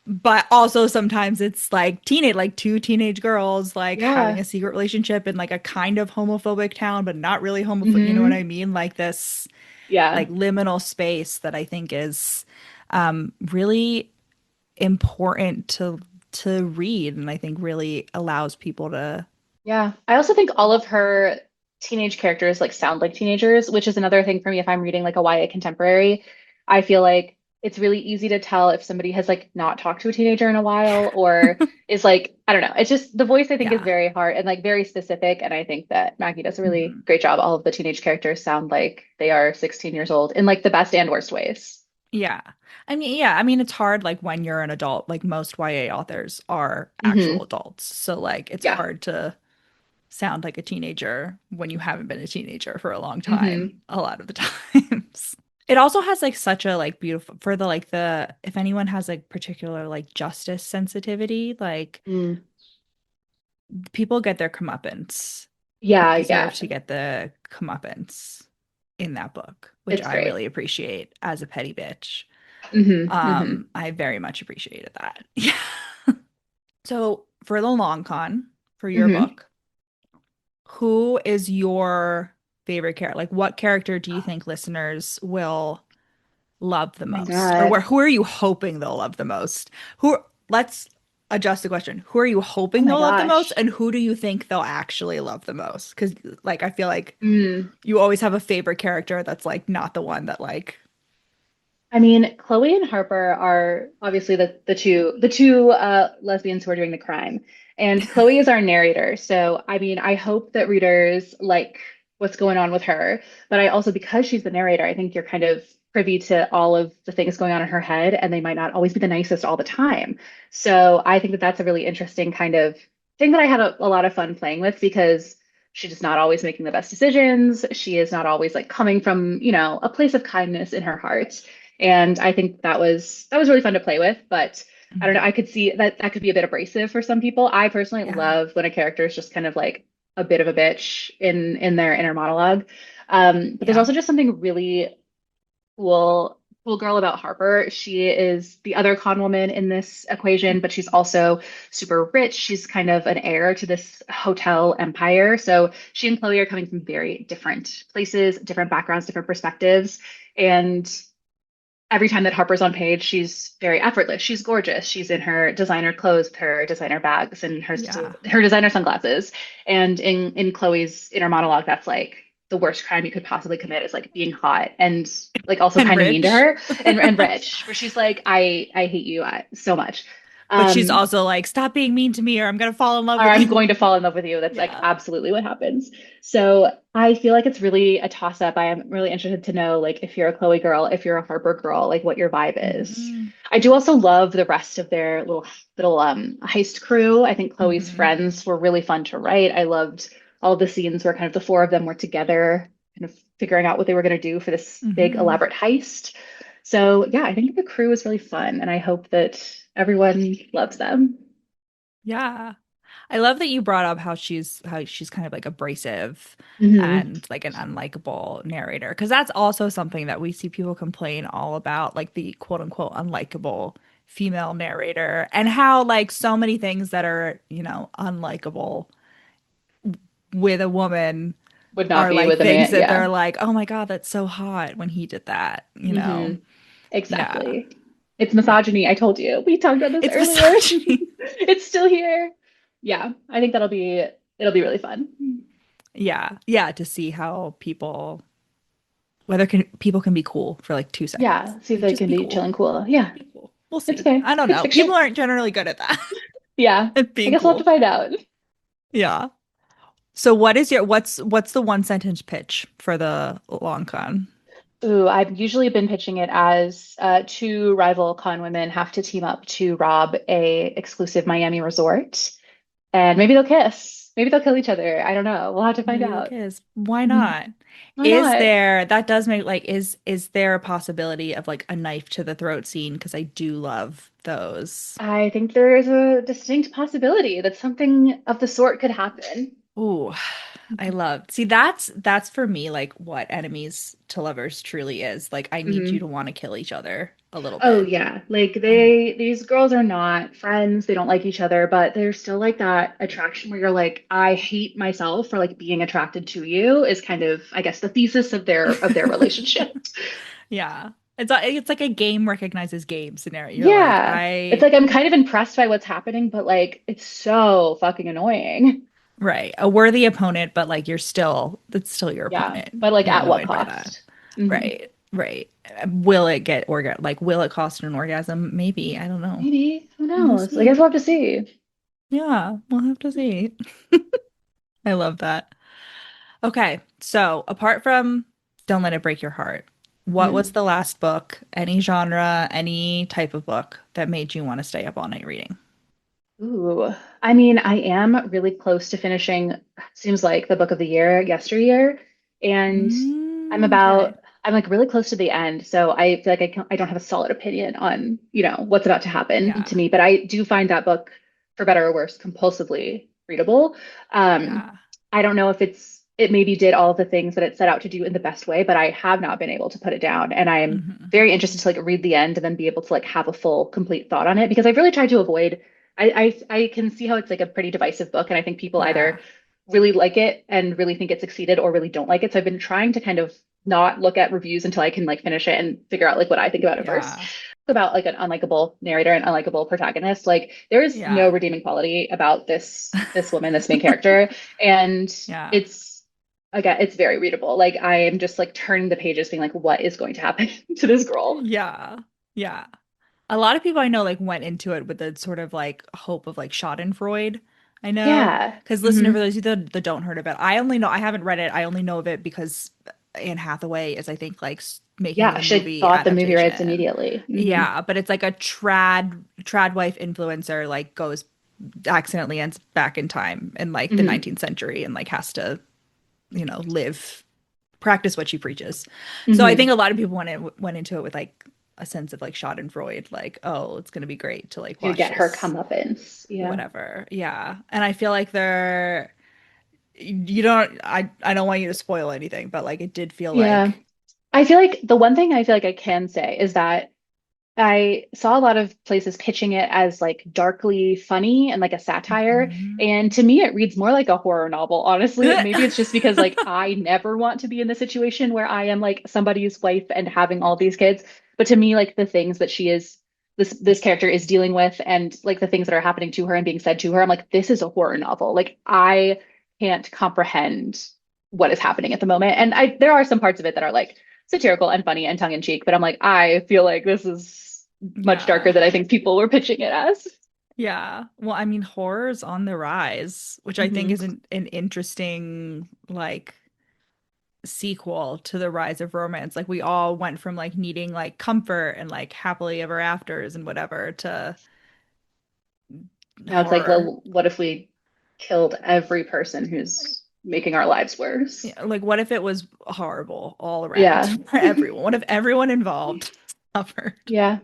Speaker 1: But also sometimes it's like like two teenage girls like having
Speaker 2: Yeah.
Speaker 1: a secret relationship in like a kind of homophobic town, but not really homophobic. You know what I
Speaker 2: Hmm.
Speaker 1: mean? Like this
Speaker 2: Yeah.
Speaker 1: like liminal space that I think is really important to read and I think really allows people to
Speaker 2: Yeah. I also think all of her teenage characters like sound like teenagers, which is another thing for me if I'm reading like a YA contemporary. I feel like it's really easy to tell if somebody has like not talked to a teenager in a while or is like, I don't know. It's just the voice I think is
Speaker 1: yeah.
Speaker 2: very hard and like very specific. And I think that Maggie does a really
Speaker 1: Mhm.
Speaker 2: great job. All of the teenage characters sound like they are 16 years old in like the best and worst ways.
Speaker 1: Yeah. I mean it's hard like when you're an adult, like most YA authors are actual
Speaker 2: Hmm.
Speaker 1: adults. So like it's
Speaker 2: Yeah.
Speaker 1: hard to sound like a teenager when you haven't been a teenager for a long time
Speaker 2: Hmm.
Speaker 1: a lot of the times. It also has like such a like beautiful for the like the if anyone has like particular like justice sensitivity, like
Speaker 2: Mm.
Speaker 1: people get their comeuppance. Like
Speaker 2: Yeah.
Speaker 1: deserve
Speaker 2: Yeah.
Speaker 1: to get the comeuppance in that book, which
Speaker 2: It's
Speaker 1: I
Speaker 2: great.
Speaker 1: really appreciate as a petty bitch.
Speaker 2: Hmm. Hmm.
Speaker 1: I very much appreciated that. Yeah. So for the long con for your
Speaker 2: Hmm.
Speaker 1: book, who is your favorite character? Like, what character do you think listeners will love the
Speaker 2: Oh my
Speaker 1: most? Or
Speaker 2: God.
Speaker 1: who are you hoping they'll love the most? Let's adjust the question. Who are you
Speaker 2: Oh
Speaker 1: hoping
Speaker 2: my
Speaker 1: they'll love the most?
Speaker 2: gosh.
Speaker 1: And who do you think they'll actually love the most? Because, like, I feel like
Speaker 2: Mm.
Speaker 1: you always have a favorite character that's like not the one that like
Speaker 2: I mean, Chloe and Harper are obviously the two lesbians who are doing the crime. And Chloe is our narrator. So, I mean, I hope that readers like what's going on with her. But I also, because she's the narrator, I think you're kind of privy to all of the things going on in her head, and they might not always be the nicest all the time. So, I think that that's a really interesting kind of thing that I had a lot of fun playing with because she's just not always making the best decisions. She is not always like coming from, a place of kindness in her heart. And I think that was really fun to play with, but I don't know,
Speaker 1: Mhm.
Speaker 2: I could see that that could be a bit abrasive for some people. I personally
Speaker 1: Yeah.
Speaker 2: love when a character is just kind of like a bit of a bitch in their inner monologue. But there's
Speaker 1: Yeah.
Speaker 2: also just something really cool girl about Harper. She is the other con woman in this equation, but she's also super rich. She's kind of an heir to this hotel empire. So she and Chloe are coming from very different places, different backgrounds, different perspectives. And every time that Harper's on page, she's very effortless. She's gorgeous. She's in her designer clothes, with her designer bags, and
Speaker 1: Yeah.
Speaker 2: her designer sunglasses. And in Chloe's inner monologue, that's like the worst crime you could possibly commit is like being hot and like also
Speaker 1: And
Speaker 2: kind of mean to
Speaker 1: rich.
Speaker 2: her and rich, where she's like, I hate you so much.
Speaker 1: But she's
Speaker 2: Um,
Speaker 1: also like, stop being mean to me or I'm gonna fall in love
Speaker 2: or
Speaker 1: with
Speaker 2: I'm
Speaker 1: you.
Speaker 2: going to fall in love with you. That's like
Speaker 1: Yeah.
Speaker 2: absolutely what happens. So I feel like it's really a toss up. I am really interested to know, like, if you're a Chloe girl, if you're a Harper girl, like what your vibe is.
Speaker 1: Hmm.
Speaker 2: I do also love the rest of their little heist crew. I think Chloe's
Speaker 1: Hmm.
Speaker 2: friends were really fun to write. I loved all the scenes where kind of the four of them were together, kind of figuring out what they were going to do for this big
Speaker 1: Hmm.
Speaker 2: elaborate heist. So yeah, I think the crew is really fun, and I hope that everyone loves them.
Speaker 1: Yeah. I love that you brought up how she's kind of like abrasive
Speaker 2: Hmm.
Speaker 1: and like an unlikable narrator because that's also something that we see people complain all about, like the quote unquote unlikable female narrator and how like so many things that are, unlikable with a woman
Speaker 2: Would not
Speaker 1: are
Speaker 2: be
Speaker 1: like
Speaker 2: with a
Speaker 1: things
Speaker 2: man.
Speaker 1: that
Speaker 2: Yeah.
Speaker 1: they're like, "Oh my God, that's so hot when he did that."
Speaker 2: Hmm.
Speaker 1: Yeah.
Speaker 2: Exactly. It's misogyny. I told you. We talked about this
Speaker 1: It's
Speaker 2: earlier.
Speaker 1: misogyny.
Speaker 2: It's still here. Yeah, I think it'll be really fun.
Speaker 1: Yeah. Yeah, to see how people can be cool for like 2 seconds.
Speaker 2: Yeah, see if
Speaker 1: Like
Speaker 2: they
Speaker 1: just
Speaker 2: can
Speaker 1: be
Speaker 2: be
Speaker 1: cool.
Speaker 2: chill and cool. Yeah,
Speaker 1: Be cool. We'll
Speaker 2: it's
Speaker 1: see.
Speaker 2: okay.
Speaker 1: I don't
Speaker 2: It's
Speaker 1: know. People
Speaker 2: fiction.
Speaker 1: aren't generally good at that.
Speaker 2: Yeah,
Speaker 1: At
Speaker 2: I
Speaker 1: being
Speaker 2: guess we'll have to
Speaker 1: cool.
Speaker 2: find out.
Speaker 1: Yeah. So what's the one sentence pitch for the long con?
Speaker 2: Ooh, I've usually been pitching it as two rival con women have to team up to rob a exclusive Miami resort, and maybe they'll kiss. Maybe they'll kill each other. I don't know. We'll have to find
Speaker 1: Maybe they'll
Speaker 2: out.
Speaker 1: kiss. Why
Speaker 2: Mhm.
Speaker 1: not?
Speaker 2: Why not?
Speaker 1: That does make like is there a possibility of like a knife to the throat scene? Because I do love those.
Speaker 2: I think there is a distinct possibility that something of the sort could happen.
Speaker 1: Ooh, I love. See, that's for me like what enemies to lovers truly is. Like I need you to
Speaker 2: Mhm.
Speaker 1: want to kill each other a little
Speaker 2: Oh
Speaker 1: bit.
Speaker 2: yeah, like
Speaker 1: And
Speaker 2: these girls are not friends. They don't like each other, but there's still like that attraction where you're like, I hate myself for like being attracted to you is kind of, I guess, the thesis of their relationship.
Speaker 1: yeah. It's like a game recognizes game scenario. You're like,
Speaker 2: Yeah. It's
Speaker 1: I
Speaker 2: like I'm kind of impressed by what's happening, but like it's so fucking annoying.
Speaker 1: right, a worthy opponent, but like that's still your
Speaker 2: Yeah.
Speaker 1: opponent.
Speaker 2: But like
Speaker 1: You're
Speaker 2: at what
Speaker 1: annoyed by that.
Speaker 2: cost? Hmm.
Speaker 1: Right, right. Will it get will it cost an orgasm? Maybe. I don't know.
Speaker 2: Maybe. Who
Speaker 1: We'll
Speaker 2: knows? I guess
Speaker 1: see.
Speaker 2: we'll have to see.
Speaker 1: Yeah, we'll have to see. I love that. Okay, so apart from Don't Let It Break Your Heart, what was
Speaker 2: Mhm.
Speaker 1: the last book, any genre, any type of book that made you want to stay up all night reading?
Speaker 2: Ooh, I mean, I am really close to finishing, seems like the book of the year, yesteryear, and I'm
Speaker 1: Mm, okay.
Speaker 2: about, I'm like really close to the end, so I feel like I don't have a solid opinion on, what's about to happen
Speaker 1: Yeah.
Speaker 2: to me, but I do find that book, for better or worse, compulsively readable. Um,
Speaker 1: Yeah.
Speaker 2: I don't know if it maybe did all of the things that it set out to do in the best way, but I have not been able to put it down, and I am
Speaker 1: Hmm.
Speaker 2: very interested to like read the end and then be able to like have a full, complete thought on it because I've really tried to avoid I can see how it's like a pretty divisive book, and I think people either
Speaker 1: Yeah.
Speaker 2: really like it and really think it succeeded or really don't like it. So I've been trying to kind of not look at reviews until I can like finish it and figure out like what I think about it first.
Speaker 1: Yeah.
Speaker 2: About like an unlikable narrator and unlikable protagonist. Like there is no
Speaker 1: Yeah.
Speaker 2: redeeming quality about this woman, this main character. And
Speaker 1: Yeah.
Speaker 2: it's again, it's very readable. Like I am just like turning the pages, being like, what is going to happen to this girl?
Speaker 1: Yeah. Yeah. A lot of people I know like went into it with the sort of like hope of like Schadenfreude. I know
Speaker 2: Yeah.
Speaker 1: because listener for
Speaker 2: Hmm.
Speaker 1: those of you that don't heard about it, I only know I haven't read it. I only know of it because Anne Hathaway is I think like making
Speaker 2: Yeah.
Speaker 1: the
Speaker 2: She
Speaker 1: movie
Speaker 2: bought the movie rights
Speaker 1: adaptation.
Speaker 2: immediately. Hmm.
Speaker 1: Yeah, but it's like a trad wife influencer like goes accidentally ends back in time in like the
Speaker 2: Hmm.
Speaker 1: 19th century and like has to live practice what she preaches. So I think
Speaker 2: Hmm.
Speaker 1: a lot of people went into it with like a sense of like Schadenfreude, like, oh, it's gonna be great to like
Speaker 2: To
Speaker 1: watch
Speaker 2: get her
Speaker 1: this,
Speaker 2: comeuppance. Yeah.
Speaker 1: whatever. Yeah. And I feel like you don't I don't want you to spoil anything, but like it did feel
Speaker 2: Yeah.
Speaker 1: like
Speaker 2: I feel like the one thing I feel like I can say is that I saw a lot of places pitching it as like darkly funny and like a satire.
Speaker 1: Mhm.
Speaker 2: And to me, it reads more like a horror novel, honestly. And maybe it's just because like I never want to be in the situation where I am like somebody's wife and having all these kids. But to me, like the things that this character is dealing with and like the things that are happening to her and being said to her, I'm like, this is a horror novel. Like I can't comprehend what is happening at the moment. And there are some parts of it that are like satirical and funny and tongue in cheek, but I'm like, I feel like this is much darker
Speaker 1: Yeah.
Speaker 2: than I think people were pitching it as.
Speaker 1: Yeah. Well, I mean, horror's on the rise, which I think
Speaker 2: Hmm.
Speaker 1: is an interesting like sequel to the rise of romance. Like we all went from like needing like comfort and like happily ever afters and whatever to
Speaker 2: Now it's like,
Speaker 1: horror.
Speaker 2: well, what if we killed every person who's making our lives worse?
Speaker 1: Yeah, like what if it was horrible all around
Speaker 2: Yeah.
Speaker 1: for everyone? What if everyone involved suffered?
Speaker 2: Yeah.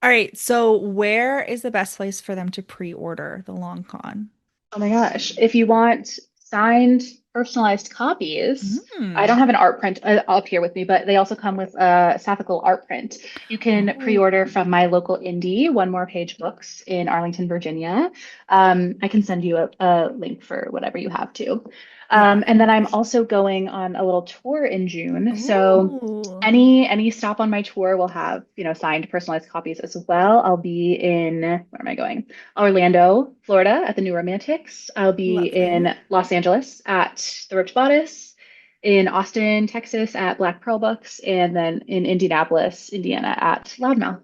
Speaker 1: All right, so where is the best place for them to pre-order the long con?
Speaker 2: Oh my gosh. If you want signed, personalized copies, I don't
Speaker 1: Mm.
Speaker 2: have an art print up here with me, but they also come with a Sapphical art print. You can
Speaker 1: Oh,
Speaker 2: pre-order from my local indie, One More Page Books in Arlington, Virginia. I can send you a link for whatever you have to.
Speaker 1: yeah.
Speaker 2: And then I'm also going on a little tour in June. So
Speaker 1: Ooh,
Speaker 2: any stop on my tour will have, signed personalized copies as well. I'll be in, where am I going? Orlando, Florida at the New Romantics. I'll be
Speaker 1: lovely.
Speaker 2: in Los Angeles at the Roach Bodice, in Austin, Texas at Black Pearl Books, and then in Indianapolis, Indiana at Loudmouth.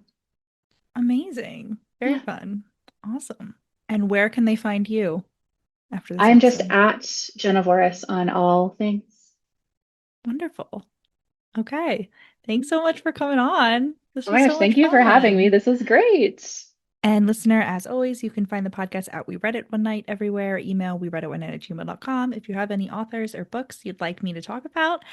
Speaker 1: Amazing. Very
Speaker 2: Yeah.
Speaker 1: fun. Awesome. And where can they find you after this
Speaker 2: I'm just
Speaker 1: episode?
Speaker 2: at Jenna Voris on all things.
Speaker 1: Wonderful. Okay. Thanks so much for coming on. This
Speaker 2: Oh my
Speaker 1: was
Speaker 2: gosh,
Speaker 1: so
Speaker 2: thank
Speaker 1: much
Speaker 2: you for having me.
Speaker 1: fun.
Speaker 2: This was great.
Speaker 1: And listener, as always, you can find the podcast at We Read It One Night everywhere. Email we read it one night at gmail.com. If you have any authors or books you'd like me to talk about,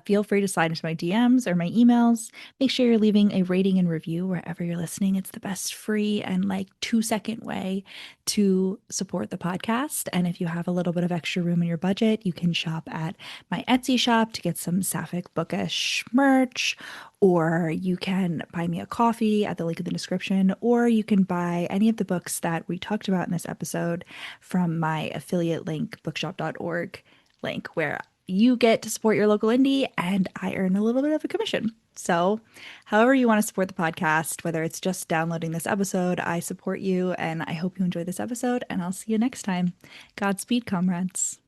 Speaker 1: feel free to slide into my DMs or my emails. Make sure you're leaving a rating and review wherever you're listening. It's the best free and like 2-second way to support the podcast. And if you have a little bit of extra room in your budget, you can shop at my Etsy shop to get some Sapphic Bookish merch, or you can buy me a coffee at the link in the description, or you can buy any of the books that we talked about in this episode from my affiliate link, bookshop.org link, where you get to support your local indie and I earn a little bit of a commission. So, however you want to support the podcast, whether it's just downloading this episode, I support you and I hope you enjoy this episode, and I'll see you next time. Godspeed, comrades.